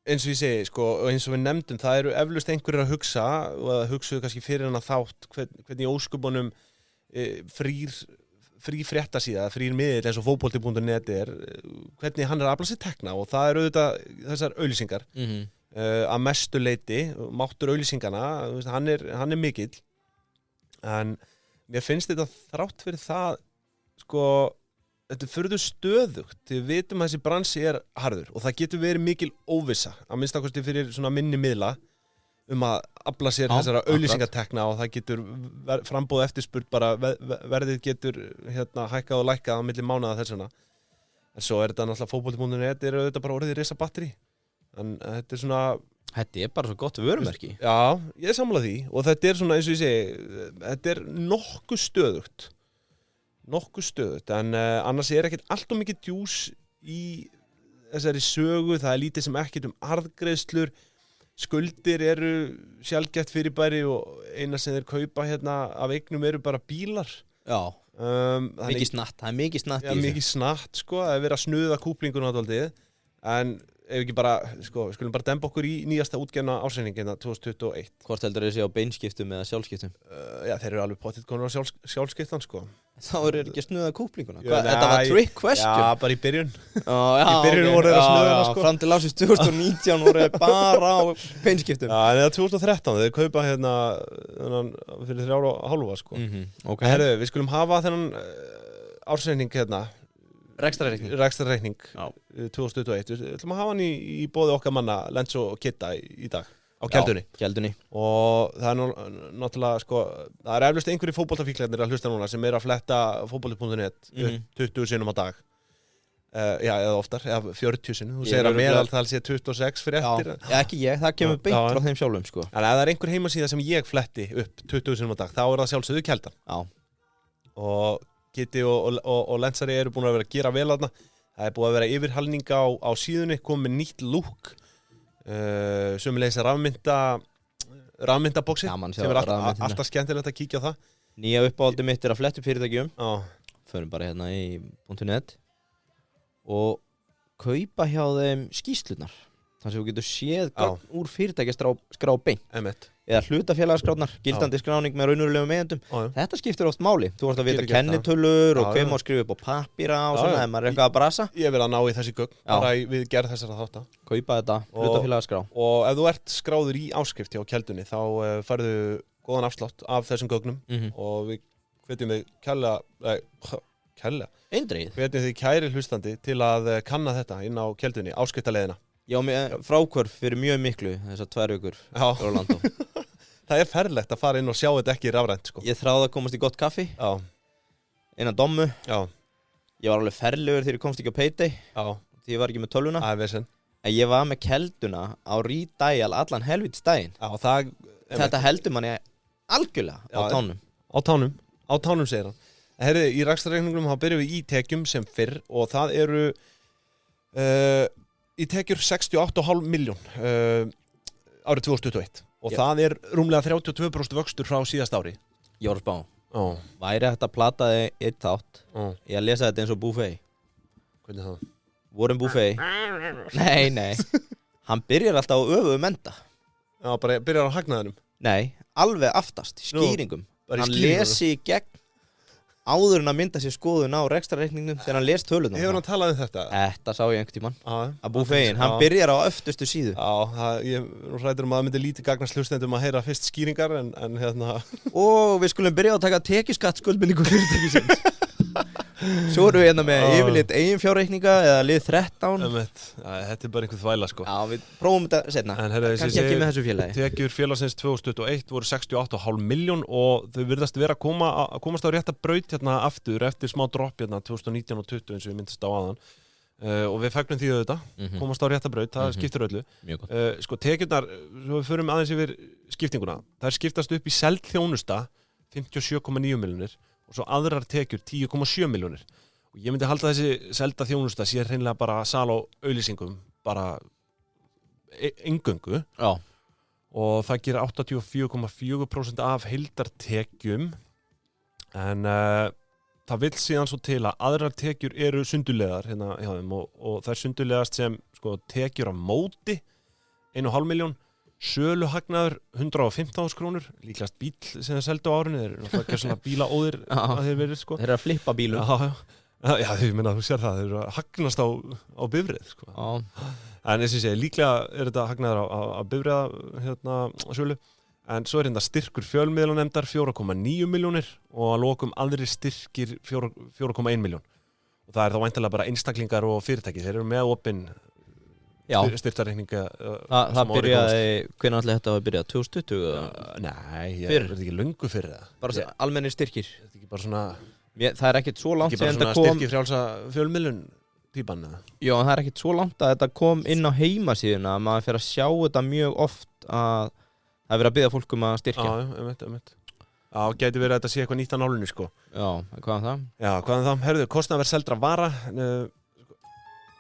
S1: eins og ég segi, sko, og eins og við nefndum, það eru eflaust einhverjir að hugsa og hugsuðu kannski fyrir hana þátt hvernig ósköpunum frí fréttasíða, frír miðill eins og fótbolti.net hvernig hann að afla sér tekna og það auðvitað þessar auglýsingar að mestu leyti, máttur auglýsingana, hann er mikill en mér finnst þetta þrátt fyrir það sko, þetta furðu stöðugt við vitum að þessi bransi harður og það getur verið mikil óvissa að minnstakosti fyrir svona minni miðla að afla sér þessara auglýsingatekna og það getur frambóð eftirspurn bara verðið getur hérna hækkað og lækkað á milli mánaða þessuna en svo þetta náttúrulega fótbolti.net auðvitað bara orðið risa batteri en þetta
S2: bara svo gott vörumerki.
S1: Já, ég sammála því og þetta svona eins og ég segi þetta nokkuð stöðugt en annars ekkert allt of mikið djús í þessari sögu, það lítið sem ekkert arðgreiðslur. Skuldir eru sjaldgæft fyrirbæri og eina sem þeir kaupa hérna af eignum eru bara bílar.
S2: Já, mikið snatt, það mikið snatt í þessu. Já, mikið
S1: snatt, sko, það verið að snuða kúplinguna náttúrulega, en ef ekki bara, sko, við skulum bara demba okkur í nýjasta útgefna ársreikningina 2021.
S2: Hvort heldur þeir séu á beinskiptum eða sjálfskiptum?
S1: Já, þeir eru alveg pottitt konur á sjálfskiptan, sko.
S2: Þá eru ekki að snuða kúplinguna? Þetta var trick question?
S1: Já, bara í byrjun. Í byrjun voru þeir að snuða hana, sko.
S2: Fram til ásins 2019 voru þeir bara á beinskiptum.
S1: Já, en eða 2013, þeir kaupa hérna fyrir 3,5, sko.
S2: Okay.
S1: Herðu, við skulum hafa þennan ársreikning hérna. Rekstrarreikning 2021. Við ætlum að hafa hann í boði okkar manna Lens og Kitta í dag á Keldunni. Og það náttúrulega sko, það eflaust einhverjir fótboltafíklarnir að hlusta núna sem að fletta fótbolti.net 20 sinnum á dag. Já, eða oftar, eða 40 sinnum. Þú segir að meðaltal sé 26 fyrir eftir.
S2: Já, ekki ég, það kemur beint frá þeim sjálfum sko.
S1: En ef það einhver heimasíða sem ég fletti upp 20 sinnum á dag, þá það sjálfsögðu Keldan.
S2: Já.
S1: Og Kitti og Lensari eru búin að vera að gera vel þarna. Það búið að vera yfirhalning á síðunni, komið með nýtt lúk. Sömulegis rafmyndaboxi sem alltaf skemmtilegt að kíkja á það.
S2: Nýja uppáhaldi mitt að fletta upp fyrirtækjum. Förum bara hérna í .net og kaupa hjá þeim skýrslunar. Þannig að þú getur séð úr fyrirtækjaskrá beint. Eða hlutafélagaskránar, gildandi skráning með raunverulegum eigendum. Þetta skiptir oft máli. Þú ert að vita kennitölur og hver má skrifa upp á pappíra og svona, ef maður eitthvað að brasa.
S1: Ég vil að ná í þessi gögn, bara við gerð þessara þátta.
S2: Kaupa þetta, hlutafélagaskrá.
S1: Og ef þú ert skráður í áskrift hjá Keldunni, þá færðu góðan afslátt af þessum gögnum og við hvetjum þig
S2: Eindregið.
S1: Hvetjum þig kæri hlustandi til að kanna þetta inn á Keldunni, áskriftarleiðina.
S2: Já, frákvörf fyrir mjög miklu þessar 2 vikur á Orlando.
S1: Það ferlegt að fara inn og sjá þetta ekki rafrænt, sko.
S2: Ég þráði að komast í gott kaffi.
S1: Já.
S2: Eina dommu.
S1: Já.
S2: Ég var alveg ferlegur þegar ég komst ekki á Payday.
S1: Já.
S2: Því ég var ekki með tölvuna.
S1: Vesen.
S2: En ég var með Kelduna á redial allan helvítis daginn.
S1: Já,
S2: þetta heldur manni algjörlega á tánum.
S1: Á tánum segir hann. Herri, í rekstrarreikningnum þá byrjum við í tekjum sem fyrr og það eru í tekjur 68,5 milljón árið 2021 og það rúmlega 32% vöxtur frá síðast ári.
S2: Ég var að spá. Væri þetta plataði eitt þátt. Ég að lesa þetta eins og buffet.
S1: Hvernig það?
S2: Warren Buffett Nei hann byrjar alltaf á öfuðum enda.
S1: Já, bara byrjar á hagnaðinum.
S2: Nei, alveg aftast, í skýringum.
S1: Bara í
S2: Hann
S1: skýringum.
S2: lesi í gegn áður en að mynda sér skoðun á rekstrarreikningnum þegar hann les tölurnar.
S1: Hefur hann talað um þetta?
S2: Þetta sá ég einhvern tímann.
S1: Já.
S2: Að Buffett, hann byrjar á öftustu síðu.
S1: Já, ég hræddur að það myndi lítið gagnast hlustendum að heyra fyrst skýringar en hérna...
S2: Og við skulum byrja á að taka tekjuskatt skuldbindingu fyrirtækisins. Svo erum við hérna með yfirleitt eiginfjárreikninga eða lið 13.
S1: Þetta bara einhver þvæla sko.
S2: Já, við prófum þetta setna. Kannski ekki með þessu félagi.
S1: Tekjur félagsins 2021 voru 68,5 milljón og þau virðast vera að komast á rétta braut hérna aftur eftir smá dropp hérna 2019 og 20 eins og við myndist á aðan. Og við fagnum því auðvitað, komast á rétta braut, það skiptir öllu. Sko tekjurnar, svo við förum aðeins yfir skiptinguna. Það skiptast upp í seld þjónusta 57,9 milljónir og svo aðrar tekjur 10,7 milljónir. Og ég myndi halda þessi selda þjónusta sé hreinlega bara sal á auglýsingum, bara eingöngu.
S2: Já.
S1: Og það gerir 84,4% af heildartekjum en það vill síðan svo til að aðrar tekjur eru sundulegar hérna hjá þeim og það sundulegast sem sko, tekjur af móti 1,5 milljón, söluhagnaður 115.000 krónur, líklegast bíl sem þeir seldu á árinu, þeir eru náttúrulega ekki svona bílaóðir að þeir verið sko.
S2: Þeir eru að flippa bílum.
S1: Já, ég meina þú sér það, þeir eru að hagnast á bifrið sko. En eins og ég segi, líklega er þetta hagnaður á bifriða hérna sölu. En svo er hérna styrkur fjölmiðlanemndar 4,9 milljónir og að lokum aðri styrkir 4,1 milljón. Og það er þá væntanlega bara einstaklingar og fyrirtæki. Þeir eru með opinn styrktarreikninga.
S2: Það byrjaði, hvenær ætli þetta að byrja? 2020?
S1: Nei, ég er ekki löngu fyrir það.
S2: Bara almennir styrkir?
S1: Þetta er ekki bara svona...
S2: Það er ekkert svo langt
S1: sem þetta kom... Ekki bara svona styrkir frjálsa fjölmiðlun típan?
S2: Já, það er ekkert svo langt að þetta kom inn á heimasíðuna að maður fer að sjá þetta mjög oft að það er verið að biðja fólk um að styrkja.
S1: Já, Já, gæti verið að þetta sé eitthvað nýtt á nálunni, sko.
S2: Já, hvað er það?
S1: Já, hvað er það? Herðu, kostnaðarverð seldra vara.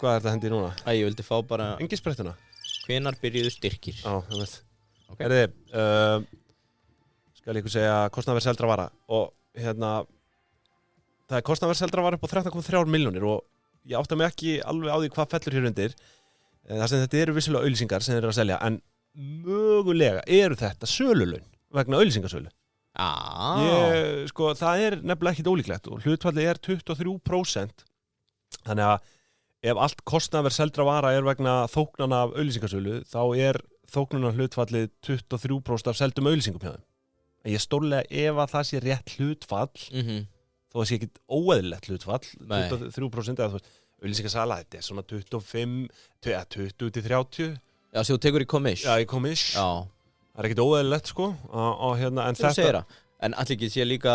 S1: Hvað er þetta hendi núna?
S2: Ég vildi fá bara...
S1: Engisbrettuna.
S2: Hvenær byrjuðu styrkir?
S1: Já, ég veit. Okay. Herðu, skal ég ykkur segja kostnaðarverð seldra vara. Og hérna, það er kostnaðarverð seldra vara upp á 13,3 milljónir og ég átta mig ekki alveg á því hvað fellur hér undir. Það sem þetta eru vissulega auglýsingar sem þeir eru að selja, en mögulega eru þetta sölulaun vegna auglýsingasölu. Sko, það er nefnilega ekkit ólíklegt og hlutfalli er 23%. Þannig að ef allt kostnaðarverð seldra vara er vegna þóknana af auglýsingasölu, þá er þóknana hlutfalli 23% af seldum auglýsingum hjá þeim. En ég stórlega ef að það sé rétt hlutfall, þó það sé ekkit óeðlilegt hlutfall, 23% eða auglýsingasala, þetta er svona 20-30.
S2: Já, sem þú tekur í komish.
S1: Já, í komish. Já. Það er ekkit óeðlilegt, sko. Hérna, en
S2: þetta... segir það. En allir ekki sé líka,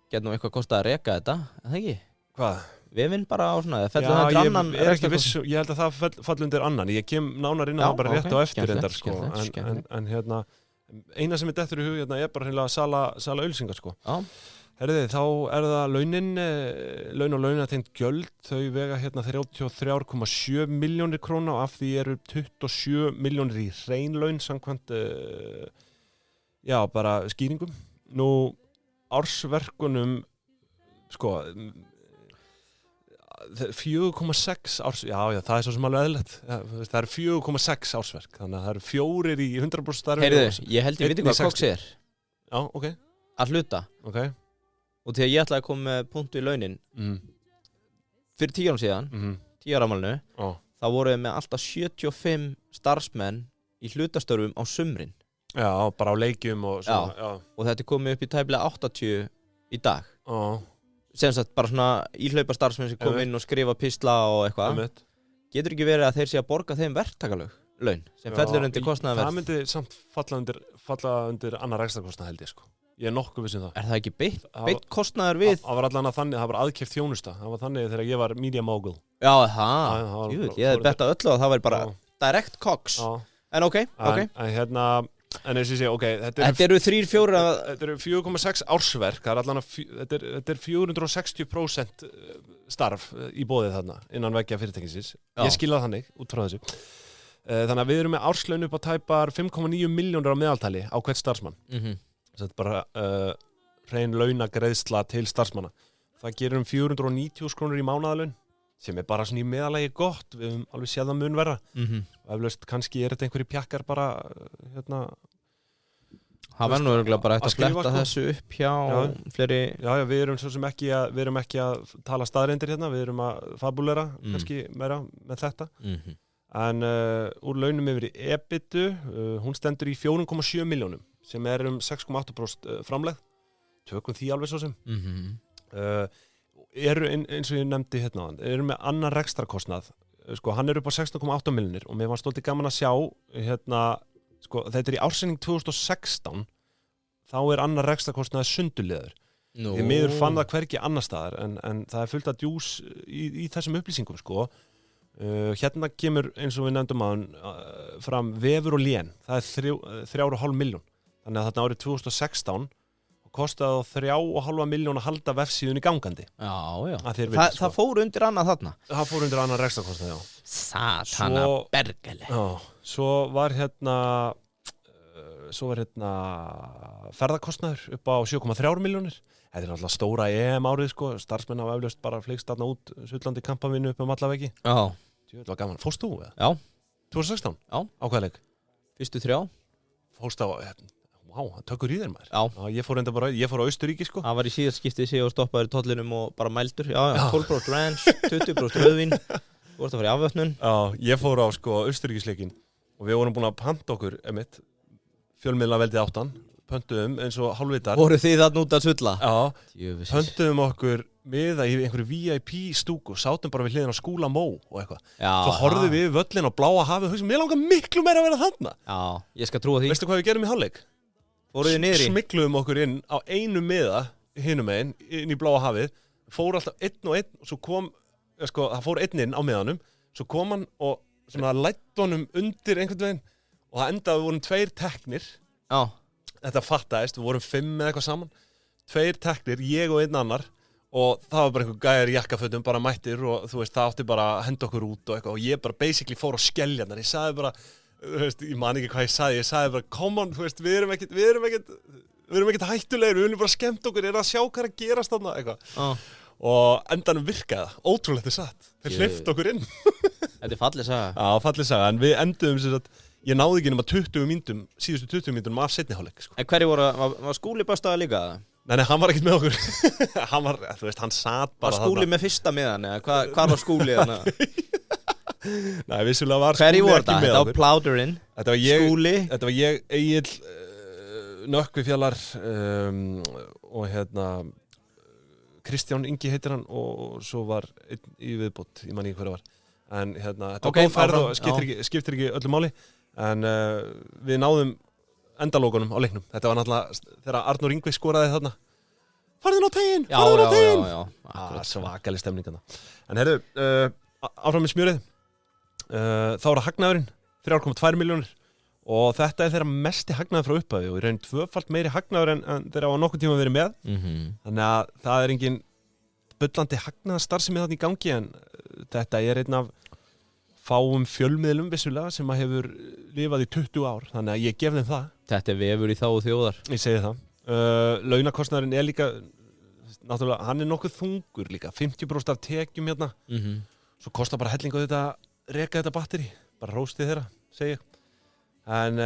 S2: getur nú eitthvað kostað að reka þetta, er það ekki?
S1: Hvað?
S2: Vefinn bara á svona, það fellur undir annan...
S1: Já, ég held að það falli undir annan. Ég kem nánar inn á það bara rétt á eftir endar, sko. En hérna, eina sem er dettur í hug, hérna, er bara hreinlega sala auglýsingar, sko. Já. Herriði, þá er það launin, laun og launatengt gjöld, þau vega hérna 33,7 milljónir króna og af því eru 27 milljónir í hrein laun samkvæmt, já, bara skýringum. Nú, ársverkunum, sko, 4,6 árs, já, það er svo sem alveg eðlilegt. Það eru 4,6 ársverk, þannig að það eru 4 í 100% starfi.
S2: Heyrðu, ég held ég veit hvað Cox er.
S1: Já, ok.
S2: Að hluta.
S1: Ok.
S2: Og þegar ég ætlaði að koma með punktu í launin fyrir 10 árum síðan 10 ára afmælinu þá voru við með alltaf 75 starfsmenn í hlutastörfum á sumrin.
S1: Já, bara á leikjum og svona. Já.
S2: Og þetta er komið upp í tæplega 80 í dag. Sem sagt bara svona íhlaupa starfsmenn sem kom inn og skrifa pistla og eitthvað. Getur ekki verið að þeir sé að borga þeim verktakalög sem fellur undir kostnaðarverð?
S1: Það myndi samt falla undir annar rekstrarkostnað held ég, sko. Ég er nokkuð viss um það.
S2: Er það ekki beitt kostnaður við? Það
S1: var allan að þannig, það var aðkeypt þjónusta. Það var þannig þegar ég var media mogul.
S2: Já, það. Ég hef betta öllu og það var bara direct Cox. En ok.
S1: En hérna, en eins og ég segi, ok.
S2: Þetta eru 3-4...
S1: Þetta eru 4,6 ársverk. Það er allan að, þetta er 460% starf í boðið þarna, innan veggja fyrirtækisins. Ég skil það þannig, út frá þessu. Þannig að við erum með árslaun upp á tæpar 5,9 milljónir á meðaltali á hvert starfsmann. Þetta er bara hrein launagreiðsla til starfsmanna. Það gerir 490.000 krónur í mánaðarlaun sem bara svona í meðalagi gott, við höfum alveg séð það mun verra og eflaust kannski þetta einhverjir pjakkar bara
S2: það verður nú örugglega bara að fletta þessu upp hjá fleiri
S1: við erum svo sem ekki að tala staðreyndir hérna, við erum að fabulera kannski meira með þetta en úr launum yfir í EBITu hún stendur í 4,7 milljónum sem um 6,8% framlegð tökum því alveg svo sem eru eins og ég nefndi hérna eru með annan rekstrakostnað sko hann upp á 16,8 milljónir og mér var stoltið gaman að sjá hérna sko þetta í ársending 2016 þá annar rekstrakostnaður sundurliður því miður fann það hvergi annar staðar en það fullt af djús í þessum upplýsingum sko hérna kemur eins og við nefndum fram vefur og lén það 3,5 milljón þannig að þarna árið 2016 kostaði 3,5 milljón að halda vefsíðunni gangandi
S2: það fór undir annað þarna
S1: það fór undir annað rekstrakostnað
S2: satana bergeli
S1: svo var hérna ferðakostnaður upp á 7,3 milljónir þetta náttúrulega stóra árið sko starfsmenn hafa eflaust bara fleikst þarna út sullandi kampavinnu upp alla veggi þetta var gaman, fórst þú eða?
S2: Já
S1: 2016?
S2: Já
S1: á hvaða leik?
S2: Fyrstu 3
S1: fórst á það tökur í þér maður ég fór á Austurríki sko
S2: það var í síðast skiptið sig og stoppaður í tollinum og bara mældur 12% ranch, 20% rauðvín þú vorst að fara í afvötnun
S1: ég fór á sko Austurríkisleikin og við vorum búin að panta okkur fjölmiðlaveldið 8 pöntuðum eins og hálfvitar
S2: voru þið þarna út að sulla?
S1: Pöntuðum okkur miða í einhverju VIP stúku sátum bara við hliðin á Skúla Mó og eitthvað svo horfðum við völlin á bláa hafið og mér langar miklu meira að vera þarna
S2: ég skal trúa því
S1: veistu hvað við gerum í hálfleik? Smygluðum okkur inn á einu miða hinum megin inn í bláa hafið fór alltaf einn og svo kom það fór einn inn á miðanum svo kom hann og svona lætt honum undir einhvern veginn og það endaði við vorum 2 teknir þetta fattaðist, við vorum 5 með eitthvað saman 2 teknir, ég og einn annar og það var bara einhver gæjar í jakkafötum bara mættir og þú veist, það átti bara að henda okkur út og eitthvað og ég bara basically fór á skeljarnar ég sagði bara, þú veist, ég man ekki hvað ég sagði bara, come on, þú veist, við erum ekkert hættulegir, við viljum bara skemmt okkur, að sjá hvað að gerast þarna eitthvað og endanum virkaði það, ótrúlegt satt þeir hleyptu okkur inn
S2: Þetta falleg saga
S1: Já, falleg saga, en við enduðum sem sagt ég náði ekki nema 20 mínútum, síðustu 20 mínútum af seinni hálfleik sko.
S2: En hverju voru, var Skúli bestaði líka?
S1: Nei, hann var ekkert með okkur hann var, þú veist, hann satt bara
S2: var Skúli með fyrsta miðan, eða hvað var Skúli
S1: Nei, vissulega var
S2: Skúli ekki með okkur Þetta var Plowderinn, Skúli
S1: Þetta var ég, Egill Nökkvifjallar og Kristján Ingi heitir hann og svo var einn í viðbót, ég man ekki hverja var en þetta var góð færð og skiptir ekki öllu máli en við náðum endalókunum á leiknum þetta var náttúrulega þegar Arnór Ingvi skoraði þarna farðu á teginn svakalig stemning þarna en heyrðu, áfram með smjörið þá hagnaðurinn 3,2 milljónir og þetta þeirra mesti hagnaður frá upphafi og í raun 2-falt meiri hagnaður en þeirra á nokkuð tíma verið með þannig að það engin bullandi hagnaðarstarfsemi þarna í gangi en þetta einn af fáum fjölmiðlum vissulega sem að hefur lifað í 20 ár þannig að ég gef þeim það
S2: Þetta vefur í þágu þjóðar
S1: Ég segi það launakostnaðurinn líka náttúrulega, hann nokkuð þungur líka 50% af tekjum hérna svo kostar bara hellingu þetta reka þetta batteri, bara róstið þeirra segi ég en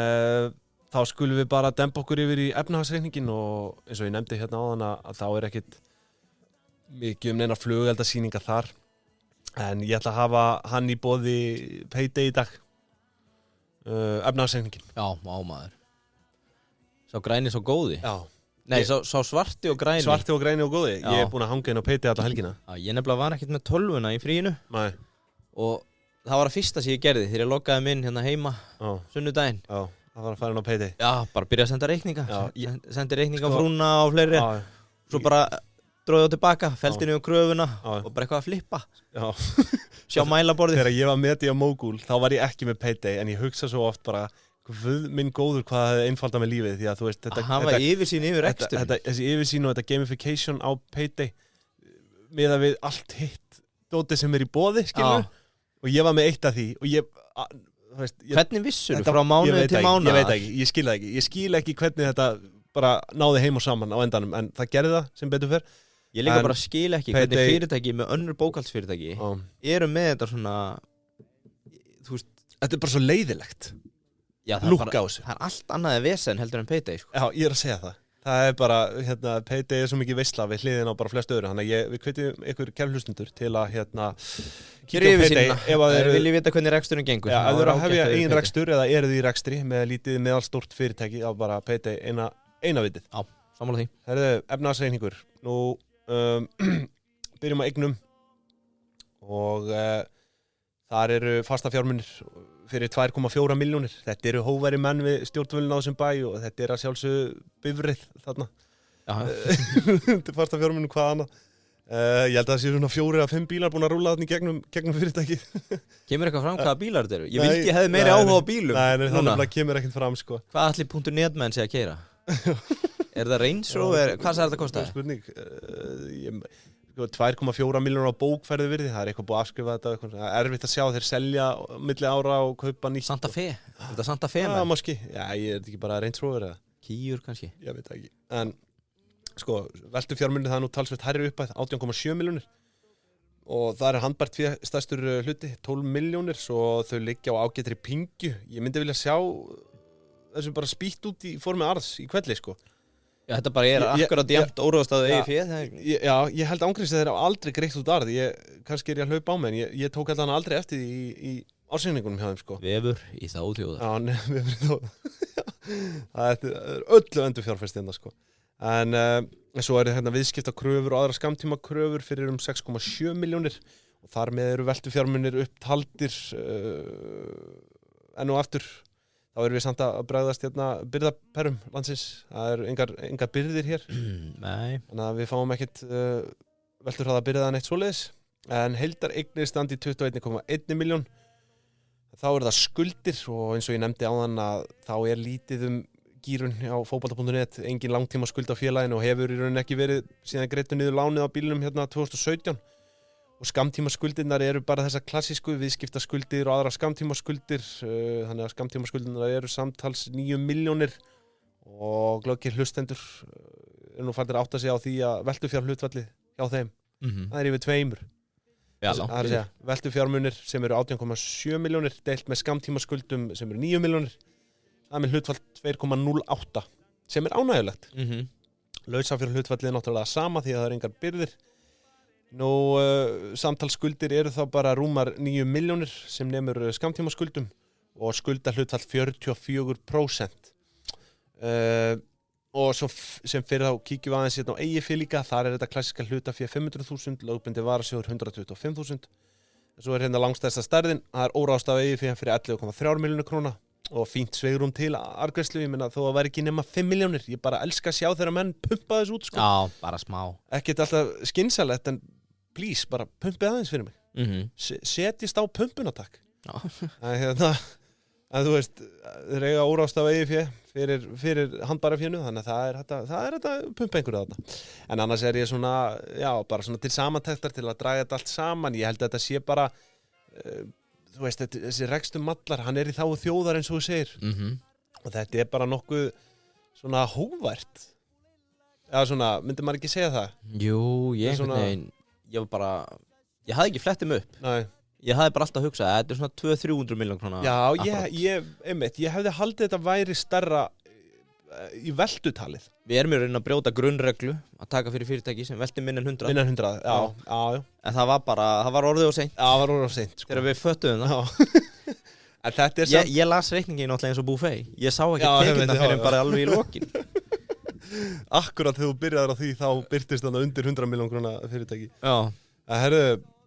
S1: þá skulum við bara dempa okkur yfir í efnahagsreikningin og eins og ég nefndi hérna áðan að þá ekkit mikið neina flugeldasýningar þar en ég ætla að hafa hann í boði Payday í dag efnahagsreikningin
S2: Já, maður Sá græni svo góði
S1: Já
S2: Nei, sá svarti og græni
S1: Svarti og græni og góði Ég búin að hanga inn á Payday alla helgina
S2: Ég nefnilega var ekkert með 12 í fríinu
S1: Nei
S2: Og það var að fyrsta sem ég gerði þegar ég loggaði minn hérna heima sunnudaginn
S1: Já, það var að fara inn á Payday
S2: Já, bara byrja að senda reikninga Sendi reikninga á frúna og fleiri Svo bara dróði á tilbaka, felldi niður kröfuna og bara eitthvað að flippa sjá mælaborðið
S1: Þegar ég var með í Mogul þá var ég ekki með Payday en ég hugsa svo oft bara Guð minn góður hvað það hefði einfaldað með lífið því að þú veist
S2: þetta yfirsýn yfir rekstur
S1: þessi yfirsýn og þetta gamification á Payday miðað við allt hitt dótið sem í boði skilur og ég var með eitt af því og
S2: hvernig vissur þú frá mánuði til mánuði?
S1: Ég veit ekki, ég skil ekki hvernig þetta bara náði heim og saman á endanum en það gerði það sem betur fer
S2: Ég líka bara skil ekki hvernig fyrirtæki með önnur bókhaldsfyrirtæki eru með þetta svona, þú veist,
S1: þetta bara svo leiðilegt.
S2: Já, það er allt annað vesen heldur en Payday, sko.
S1: Já, ég að segja það. Það bara, Payday svo mikið veisla við hliðin á bara flest öðru, þannig að við hvetjum ykkur kærhlustundur til að,
S2: kíkja á Payday ef að þeir vilja vita hvernig reksturinn gengur.
S1: Já, ef þeir hefja eigin rekstur eða eru því rekstri með lítið meðalstórt fyrirtæki á bara Payday eina vitið.
S2: Já, sammála því.
S1: Herðu, efnahagsreikningur. Nú, byrjum að eignum og þar eru fasta fjármunir fyrir 2,4 milljónir. Þetta eru hóværi menn við stjórnvölinu á þessum bæ og þetta að sjálfsögðu bifrið þarna. Þetta fasta fjármunum hvað annað. Ég held að það séu svona 4 eða 5 bílar búin að rúlla þarna í gegnum fyrirtæki.
S2: Kemur eitthvað fram hvaða bílar þetta eru? Ég vildi ég hefði meiri áhuga á bílum.
S1: Nei, það kemur ekkert fram, sko.
S2: Hvað allir .net menn sé að keyra? Það Range Rover? Hvað sagði þetta kosta?
S1: Spurning. 2,4 milljónir á bókferði virði, það eitthvað búið að afskrifa þetta, það erfitt að sjá þeir selja milli ára og kaupa nýtt.
S2: Santa Fe? Þetta Santa Fe menn?
S1: Já, máski. Já, ég ekki bara Range Rover eða?
S2: Kíur kannski?
S1: Ég veit ekki. En, sko, veltu fjármunir það nú talsvert hærri uppæð, 18,7 milljónir og það handbært stærstur hluti, 12 milljónir, svo þau liggja á ágætri pingju. Ég myndi vilja sjá þessu bara spýtt út í formi arðs í kvelli, sko.
S2: Já, þetta bara akkurat jæmt óráðstæðu EIF.
S1: Já, ég held ángríns að þeir hafa aldrei greitt út arð. Kannski ég að hlaupa á mig, en ég tók alltaf aldrei eftir í ársýningunum hjá þeim, sko.
S2: Vefur í þá þjóðar.
S1: Já, vefur í þá. Það öllu endur fjárfestinda, sko. En svo viðskiptakröfur og aðra skammtímakröfur fyrir 6,7 milljónir og þar með eru veltufjármunir upptaldir enn og aftur. Þá erum við samt að bregðast byrðaperrum landsins. Það eru engar byrðir hér.
S2: Nei.
S1: Þannig að við fáum ekkert velturhraða byrðaðan eitt svoleiðis. En heildar eignir standi 21,1 milljón. Þá eru það skuldir og eins og ég nefndi áðan að þá lítið gírun á fótbolta.net. Engin langtíma skuld á félaginu og hefur í rauninni ekki verið síðan greiddu niður lánið á bílnum 2017. Og skammtímaskuldirnar eru bara þessar klassísku viðskiptaskuldir og aðra skammtímaskuldir, þannig að skammtímaskuldirnar eru samtals 9 milljónir og glöggir hlustendur nú farnir að átta sig á því að veltufjárhlutfallið hjá þeim, það yfir 2. Það að segja, veltufjármunir sem eru 18,7 milljónir deilt með skammtímaskuldum sem eru 9 milljónir, það með hlutfall 2,08 sem ánægjulegt. Lausafjárhlutfallið náttúrulega sama því að það engar byrðir. Nú, samtalsskuldir eru þá bara rúmar 9 milljónir sem nemur skammtímaskuldum og skuldahlutfall 44%. Og svo sem fyrir þá kíkjum við aðeins á EIF líka, þar þetta klassiska hlutafé 500.000, lögbundi varasjóður 125.000. Svo langstærsta stærðin, það óráðstafað EIF fyrir 11,3 milljónir króna og fínt sveigrum til arðgreiðslu, ég meina þó að væri ekki nema 5 milljónir. Ég bara elska að sjá þeirra menn pumpa þessu út, sko.
S2: Já, bara smá.
S1: Ekkert alltaf skynsalegt, en please, bara pumpið aðeins fyrir mig. Setjist á pumpuna, takk. En þú veist, þeir eiga óráðstafað EIF fyrir handbærafénu, þannig að það er þetta pumpa einhverju þarna. En annars ég svona, já, bara svona til samantektar til að draga þetta allt saman. Ég held að þetta sé bara, þú veist, þessi rekstur mallar, hann í þágu þjóðar eins og þú segir. Og þetta bara nokkuð svona hógvært. Eða svona, myndi maður ekki segja það?
S2: Jú, ég hafði ekki flett þeim upp.
S1: Nei.
S2: Ég hafði bara alltaf hugsað, þetta svona 200-300 milljón króna.
S1: Já, ég hefði haldið þetta væri stærra í veltutalið.
S2: Við erum í rauninni að brjóta grunnreglu að taka fyrir fyrirtæki sem velti minna en 100.
S1: Minna en 100, já. En
S2: það var orðið og seint.
S1: Já, það var orðið og seint, sko.
S2: Þegar við föttuðum það.
S1: En þetta samt...
S2: Ég las reikningin náttúrulega eins og buffet. Ég sá ekki tekjurnar fyrir bara alveg í lokin.
S1: Akkurat þegar þú byrjaðir á því þá byrtist þarna undir 100 milljón króna fyrirtæki.
S2: Já.
S1: Herru,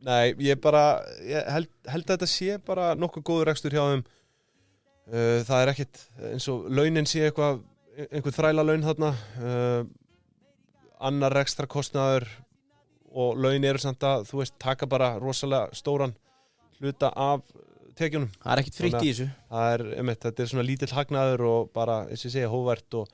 S1: nei, ég held að þetta sé bara nokkuð góður rekstur hjá þeim. Það ekkert eins og launin sé einhver þræla laun þarna. Annar rekstrakostnaður og laun eru samt að, þú veist, taka bara rosalega stóran hluta af tekjunum.
S2: Það ekkert fritt í þessu.
S1: Þetta svona lítill hagnaður og bara, eins og ég segja, hógvært og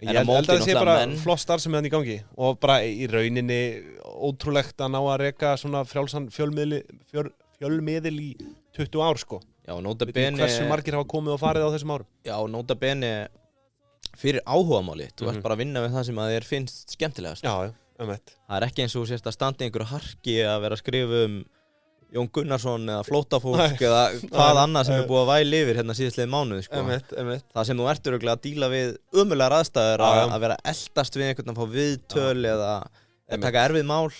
S1: ég held að það sé bara flott starfsemi þarna í gangi og bara í rauninni ótrúlegt að ná að reka svona frjálsan fjölmiðil í 20 ár, sko.
S2: Já, nota bene...
S1: Hversu margir hafa komið og farið á þessum árum?
S2: Já, nota bene fyrir áhugamáli. Þú ert bara að vinna við það sem að þér finnst skemmtilegast.
S1: Já.
S2: Það ekki eins og sérst að standa í einhverju harki að vera að skrifa Jón Gunnarsson eða flóttafólk eða hvað annað sem búið að væla yfir hérna síðastliðið mánuð sko. Það sem þú ert örugglega að díla við ömurlegar aðstæður að vera eldast við einhvern að fá viðtöl eða taka erfið mál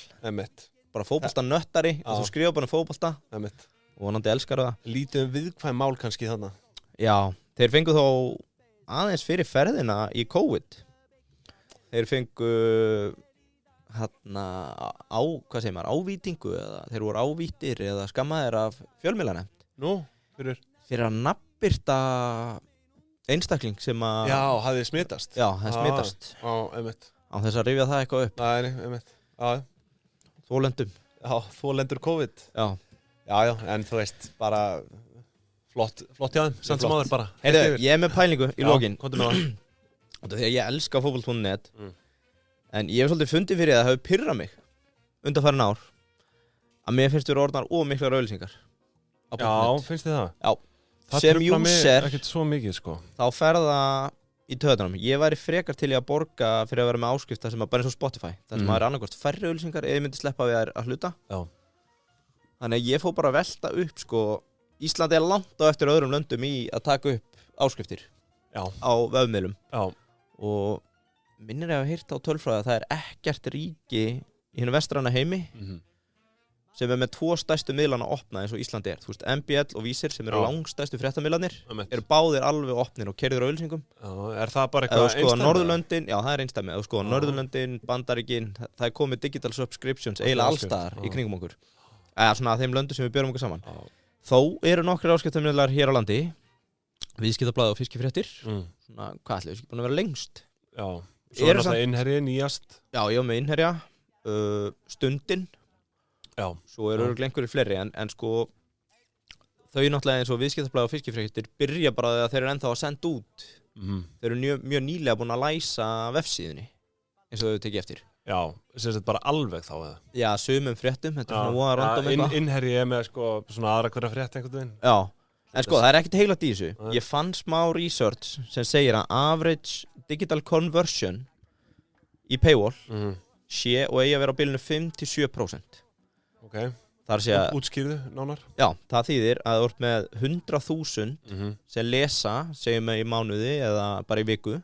S2: bara fótboltanöttari þú skrifa bara fótbolta og vonandi elskar það
S1: lítið viðkvæm mál kannski þannig
S2: Já, þeir fengu þó aðeins fyrir ferðina í COVID þeir fengu hvað segir maður, ávítingu eða þeir voru ávítir eða skammaðir af fjölmiðlanefnd fyrir að nafnbirta einstakling sem að
S1: Já, hafði smitast
S2: hafði smitast á þess að rifja það eitthvað upp Þólendum
S1: þólendur COVID
S2: Já,
S1: en þú veist, bara flott hjá þeim, samt sem áður bara
S2: Heyrðu, ég með pælingu í lokin
S1: komdu með
S2: það Þegar ég elska fótbolti.net En ég hef svolítið fundið fyrir að það hefur pyrrað mig undanfarin ár að mér finnst þér orðnar miklar auglýsingar
S1: Já, finnst þið það?
S2: Já,
S1: það
S2: sem user
S1: ekkert svo mikið sko
S2: þá fer það í töðunum Ég væri frekar til í að borga fyrir að vera með áskrift það sem bara eins og Spotify það sem það annarkvort færri auglýsingar eða ég myndi sleppa við að hluta
S1: Já.
S2: Þannig að ég fór bara að velta upp sko Ísland langt á eftir öðrum löndum í að taka upp áskriftir
S1: Já.
S2: Á vefmiðlum
S1: Já.
S2: Og minnir ég að hafa heyrt á tölfræði að það er ekkert ríki í hinu vestræna heimi sem með 2 stærstu miðlana opna eins og Ísland Þú veist, MBL og Vísir sem eru langstærstu fréttamiðlarnir eru báðir alveg opnir og keyrðir á auglýsingum
S1: Er það bara eitthvað
S2: einstæmi? Norðurlöndin, já það er einstæmi Ef þú skoða Norðurlöndin, Bandaríkin það er komið digital subscriptions eiginlega allstaðar í kringum okkur eða svona þeim löndum sem við björum okkur saman Þó eru nokkrir áskriftarmiðlar hér á landi Viðskiptablaðið og Fiskifréttir svona, hvað ætli, við erum búin að vera lengst
S1: Já Svo er náttúrulega innherji nýjast
S2: Já, ég var með innherja Stundin
S1: Já
S2: Svo eru einhverjir fleiri en sko þau náttúrulega eins og Viðskiptablaðið og Fiskifréttir byrja bara að þeir eru ennþá að senda út Þeir eru mjög nýlega búin að læsa vefsíðunni eins og þau tekið eftir
S1: Já, sem sagt bara alveg þá eða
S2: Já, sumum fréttum, þetta er svona random eitthvað
S1: Innherji með sko svona aðra hverja frétt einhvern veginn
S2: Já, en sko það er ekkert heilagt í þessu Ég fann smá research sem segir að average digital conversion í paywall sé og eigi að vera á bilinu 5-7%.
S1: Ok.
S2: Það er að segja
S1: útskýrðu nánar.
S2: Já, það þýðir að þú ert með 100.000 sem lesa, segjum við í mánuði eða bara í viku.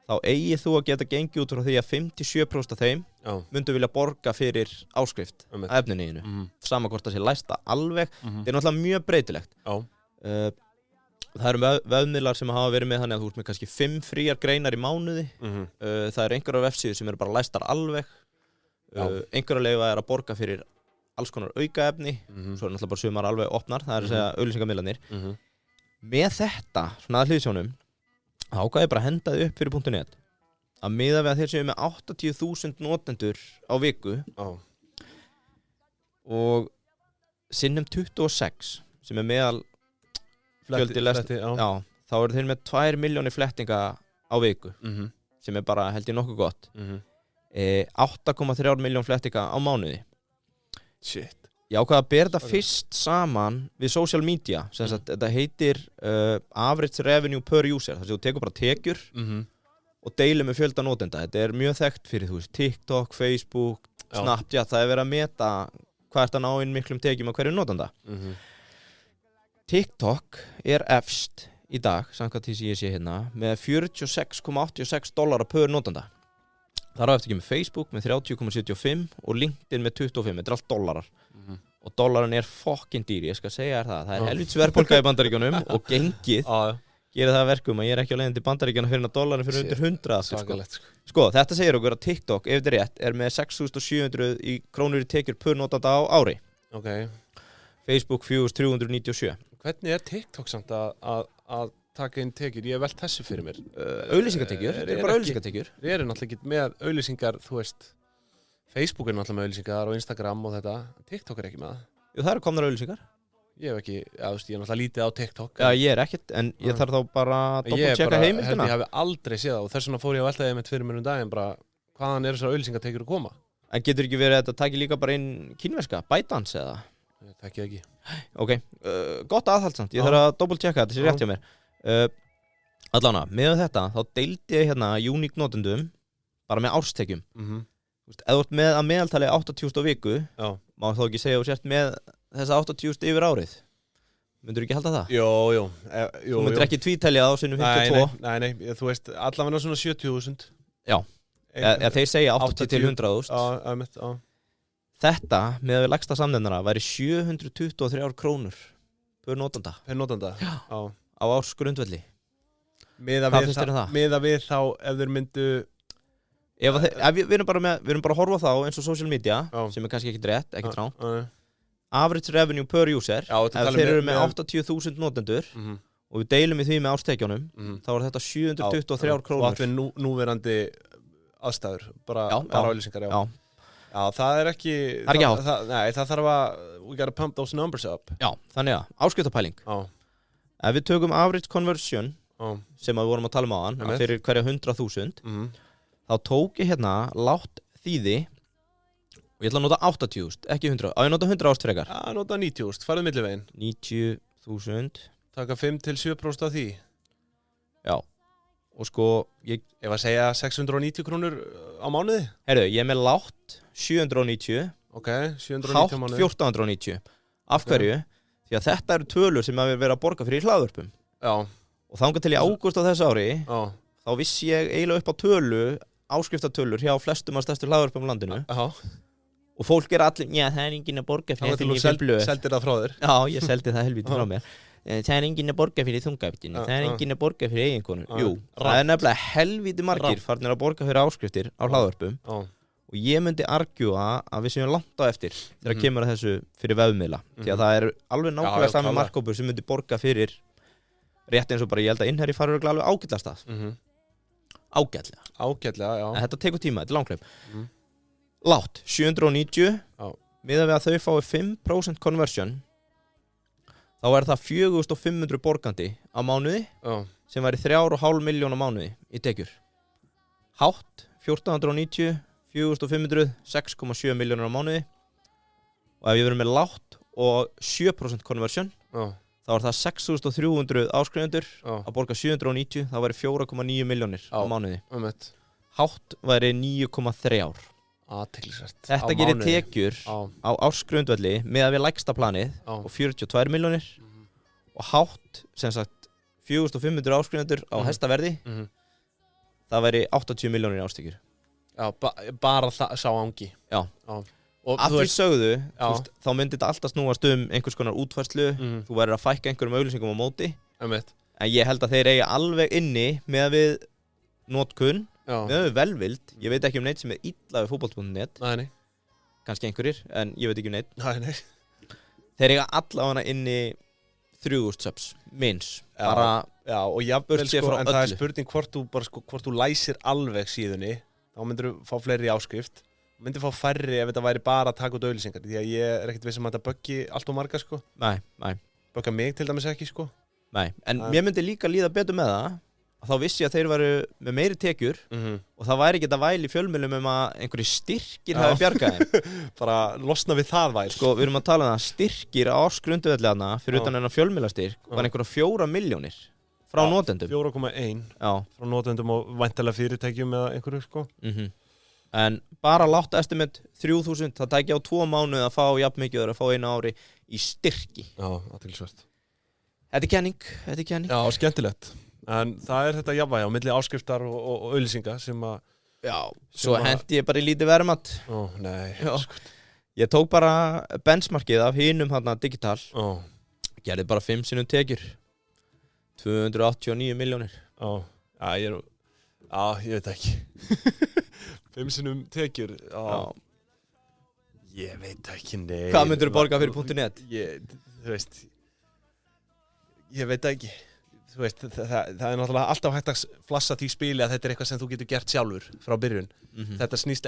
S2: Þá eigi þú að geta gengið út frá því að 5-7% af þeim myndu vilja borga fyrir áskrift af efninu í þínu. Sama hvort það sé læsta alveg. Það er náttúrulega mjög breytilegt. Það eru vefmiðlar sem hafa verið með þannig að þú ert með kannski 5 fríar greinar í mánuði. Það eru einhverjar vefsíður sem eru bara læstar alveg. Einhverjar leyfa er að borga fyrir alls konar aukaefni. Svo er náttúrulega bara sumar alveg opnar. Það er að segja auglýsingamíðlarnir. Með þetta, svona að hliðsjónum, ákvað ég bara að henda þið upp fyrir .net að miða við að þeir séu með 80.000 notendur á viku og sinnum 26 sem er meðal fjöldi lest, þá eru þeir með 2 milljónir flettinga á viku sem er bara held ég nokkuð gott 8,3 miljón flettinga á mánuði.
S1: Shit.
S2: Ég ákvað að bera þetta fyrst saman við social media, sem sagt þetta heitir average revenue per user, þess að þú tekur bara tekjur og deilir með fjölda notenda. Þetta er mjög þekkt fyrir þú veist TikTok, Facebook, Snapchat, það er verið að meta hvað ert að ná inn miklum tekjum á hverju notenda. TikTok er efst í dag, samkvæmt því sem ég sé hérna, með $46,86 per notenda. Það er eftir ekki með Facebook með 30,75 og LinkedIn með 25, þetta er allt dollarar. Og dollarin er fokkin dýr, ég skal segja þér það. Það er helvits verðbólga í Bandaríkjunum og gengið gerir það verkum að ég er ekki á leiðin til Bandaríkjana fyrir að dollarin fyrir undir 100. Sko, þetta segir okkur að TikTok, ef þetta er rétt, er með 6.700 krónur í tekjur per notanda á ári. Facebook 4.397.
S1: Hvernig er TikTok samt að taka inn tekjur? Ég hef velt þessu fyrir mér.
S2: Auglýsingatekjur, þetta er bara auglýsingatekjur.
S1: Við erum náttúrulega ekki með auglýsingar, þú veist, Facebook er náttúrulega með auglýsingar og Instagram og þetta. TikTok er ekki með það.
S2: Jú, það eru komnar auglýsingar.
S1: Ég hef ekki, ég er náttúrulega lítið á TikTok.
S2: Já, ég er ekkert, en ég þarf þá bara að doppelchecka heimildina.
S1: Ég hef aldrei séð það og þess vegna fór ég að velta með fyrir mér daginn bara hvaðan er þessar auglýsingatekjur að koma. En
S2: getur ekki verið að þetta taki líka bara inn kínverska, ByteDance eða?
S1: Ég þekki ekki.
S2: Ok, gott aðhaldsamt, ég þarf að doppelchecka þetta, sé rétt hjá mér. Allána, með þetta, þá deildi ég hérna unique notendum bara með árstekjum. Ef þú ert með að meðaltali 80.000 á viku, má þá ekki segja og sért með þessa 80.000 yfir árið. Myndur ekki halda það?
S1: Jú.
S2: Þú myndir ekki tvítelja þá sinnum 52.
S1: Nei, þú veist, allavega svona 70.000.
S2: Já, þeir segja 80 til 100.000.
S1: Já.
S2: Þetta, með að við lægsta samnefnara, væri 723 krónur per notanda.
S1: Já.
S2: Á ársgrundvelli.
S1: Hvað finnst þér það? Miða við þá, ef þeir myndu...
S2: Við erum bara að horfa þá eins og social media, sem kannski ekki rétt, ekki rá. Average revenue per user, ef þeir eru með 80.000 notendur og við deilum í því með árstekjunum, þá er þetta 723 krónur.
S1: Og allir núverandi aðstæður, bara auglýsingar, Já, það er ekki
S2: hátt.
S1: Nei, það þarf að we gotta pump those numbers up.
S2: Já, þannig að, áskriftarpæling. Ef við tökum average conversion, sem við vorum að tala um áðan, fyrir hverja 100.000, þá tók ég hérna lágt þýði og ég ætla að nota 80.000, ekki 100. Á ég nota 100 frekar?
S1: Já, nota 90.000, farðu millivegin.
S2: 90.000.
S1: Taka 5-7% af því.
S2: Já. Og sko,
S1: ef að segja 690 krónur á mánuði?
S2: Heyrðu, ég er með lágt 790.
S1: Ok, 790 á mánuði.
S2: Hátt 1490. Af hverju? Því að þetta eru tölur sem að við verðum að borga fyrir í hlaðvörpum.
S1: Já.
S2: Og þangað til í ágúst á þessu ári, þá vissi ég eiginlega upp á áskriftatölur hjá flestum af stærstu hlaðvörpum á landinu.
S1: Já.
S2: Og fólk allir, það er enginn að borga fyrir
S1: því ég finn blöð. Seldir það frá þér?
S2: Já, ég seldi það helviti frá mér. Það er enginn að borga fyrir þungavittinu, það er enginn að borga fyrir eiginkonu. Jú, það er nefnilega helviti margir farnir að borga fyrir áskriftir á hlaðvörpum. Og ég myndi argjúa að við séum langt á eftir þegar kemur að þessu fyrir vefmiðla. Því að það er alveg nákvæmlega sami markhópur sem myndi borga fyrir rétt eins og bara ég held að Innherji fari alveg ágætlega stað. Ágætlega, já. En þetta tekur tíma, þetta er langhlaup. Lágt, 790, miðað við að þau fái 5% conversion, þá er það 4.500 borgandi á mánuði, sem væri 3,5 milljón á mánuði í tekjur. Hátt, 1.490, 4.500, 6,7 milljónir á mánuði. Og ef ég verður með lágt og 7% conversion, þá er það 6.300 áskrifundur að borga 790, það væri 4,9 milljónir á mánuði. Hátt væri 9,3. Þetta gerir tekjur á ársgrundvelli með að við lægsta planið og 42 milljónir og hátt, sem sagt 4.500 áskrifundur á hæsta verði, það væri 80 milljónir í ástekjur.
S1: Já, bara sá angi.
S2: Já. Og að því sögðu, þá myndi þetta alltaf snúast einhvers konar útfærslu, þú verður að fækka einhverjum auglýsingum á móti, en ég held að þeir eigi alveg inni með að við notkun, með að við velvild, ég veit ekki neitt sem illa við fótbolti.net, kannski einhverjir, en ég veit ekki neitt.
S1: Nei.
S2: Þeir eiga allavega inni 3.000 subs, minns, bara
S1: og jafnvel sko, en það er spurning hvort þú læsir alveg síðunni, þá myndir þú fá fleiri áskrift, myndir fá færri ef þetta væri bara að taka út auglýsingar, því að ég er ekkert viss að þetta böggi allt og marga sko.
S2: Nei.
S1: Bögga mig til dæmis ekki sko.
S2: Nei, en mér myndi líka líða betur með það, að þá vissi ég að þeir væru með meiri tekjur og það væri ekki að væli í fjölmiðlum að einhverju styrkir hafi bjargað þeim.
S1: Bara losna við það væl.
S2: Sko, við erum að tala um það, styrkir á ársgrundvelli fyrir utan enn fjölmiðlastyrk var einhverja 4 milljónir frá notendum.
S1: 4,1 frá notendum og væntanlega fyrirtækjum eða einhverju sko.
S2: En bara látt estimate 3.000, það tækja á 2 mánuði að fá jafn mikið að fá einu ári í styrki.
S1: Já, athyglisvert.
S2: Þetta er kenning.
S1: Já, skemmtilegt. En það er þetta jafnvægi á milli áskriftar og auglýsinga sem að...
S2: Já, svo hendi ég bara í lítið verðmat.
S1: Nei.
S2: Ég tók bara benchmarkið af hinum þarna digital. Gerði bara 5 sinnum tekjur. 289 milljónir.
S1: Ég veit ekki. 5 sinnum tekjur. Ég veit ekki, nei.
S2: Hvað myndir þú borga fyrir .net?
S1: Ég veit ekki. Þú veist, það er náttúrulega alltaf hægt að flassa því spili að þetta er eitthvað sem þú getur gert sjálfur frá byrjun. Þetta snýst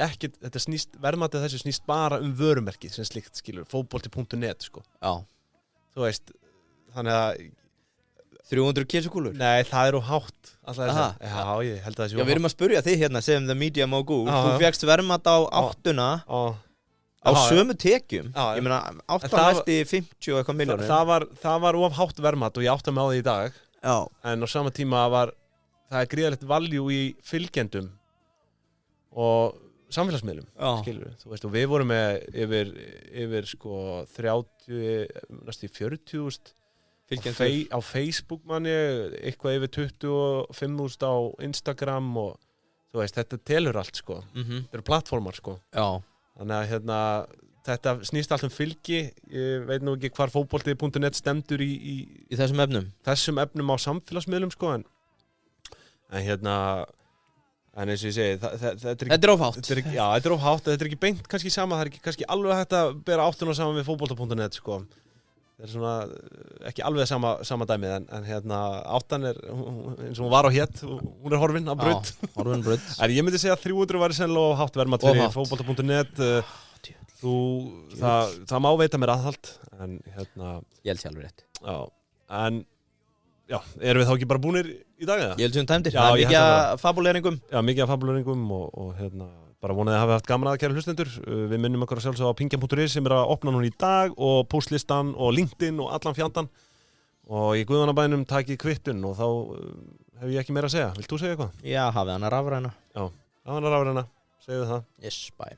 S1: verðmatið þessu snýst bara vörumerkið sem slikt skilur, fótbolti.net sko.
S2: Já.
S1: Þú veist, þannig að
S2: 300 kísukúlur?
S1: Nei, það er hátt. Já, ég held að það sé
S2: Já, við erum að spurja þig hérna sem The Media Mogul. Þú fékkst verðmat á 8 á sömu tekjum. Ég meina, 8 hætti 50 og eitthvað milljónir.
S1: Það var of hátt verðmat og ég átta mig á því í dag. En á sama tíma það er gríðalegt valjú í fylgjendum og samfélagsmiðlum, skilur við, þú veist, og við vorum með yfir sko 30, næstu 40.000 á Facebook manni, eitthvað yfir 25.000 á Instagram og þú veist, þetta telur allt sko, þetta eru plattformar sko. Já. Þannig að þetta snýst allt fylgi, ég veit nú ekki hvar fótbolti.net stendur í
S2: þessum efnum.
S1: Þessum efnum á samfélagsmiðlum sko, en eins og ég segi, þetta
S2: er of hátt.
S1: Já, þetta er of hátt, þetta er ekki beint kannski sama, það er ekki kannski alveg hægt að bera áttuna saman við fótbolta.net sko. Það er svona ekki alveg sama dæmið, en áttan eins og hún var á hétt, hún horfin á braut.
S2: Horfin braut.
S1: En ég myndi segja að 300 væri sennilega of hátt verðmat fyrir fótbolta.net. Það má veita mér aðhald, en
S2: ég held sér alveg rétt.
S1: Já, en já, erum við þá ekki bara búnir í dag eða?
S2: Ég held sér tæmdir, það er mikið af fabuleringum.
S1: Já, mikið af fabuleringum og bara vonaði að hafa haft gaman að kæra hlustendur. Við minnum okkur að sjálfsögða á pingjan.is sem er að opna núna í dag, og postlistan og LinkedIn og allan fjandann, og í Guðvanabænum takið kvittun, og þá hef ég ekki meira að segja. Vilt þú segja eitthvað?
S2: Já, hafið hana rafræna.
S1: Já, hafið hana rafræna, segðu það.
S2: Yes, bye.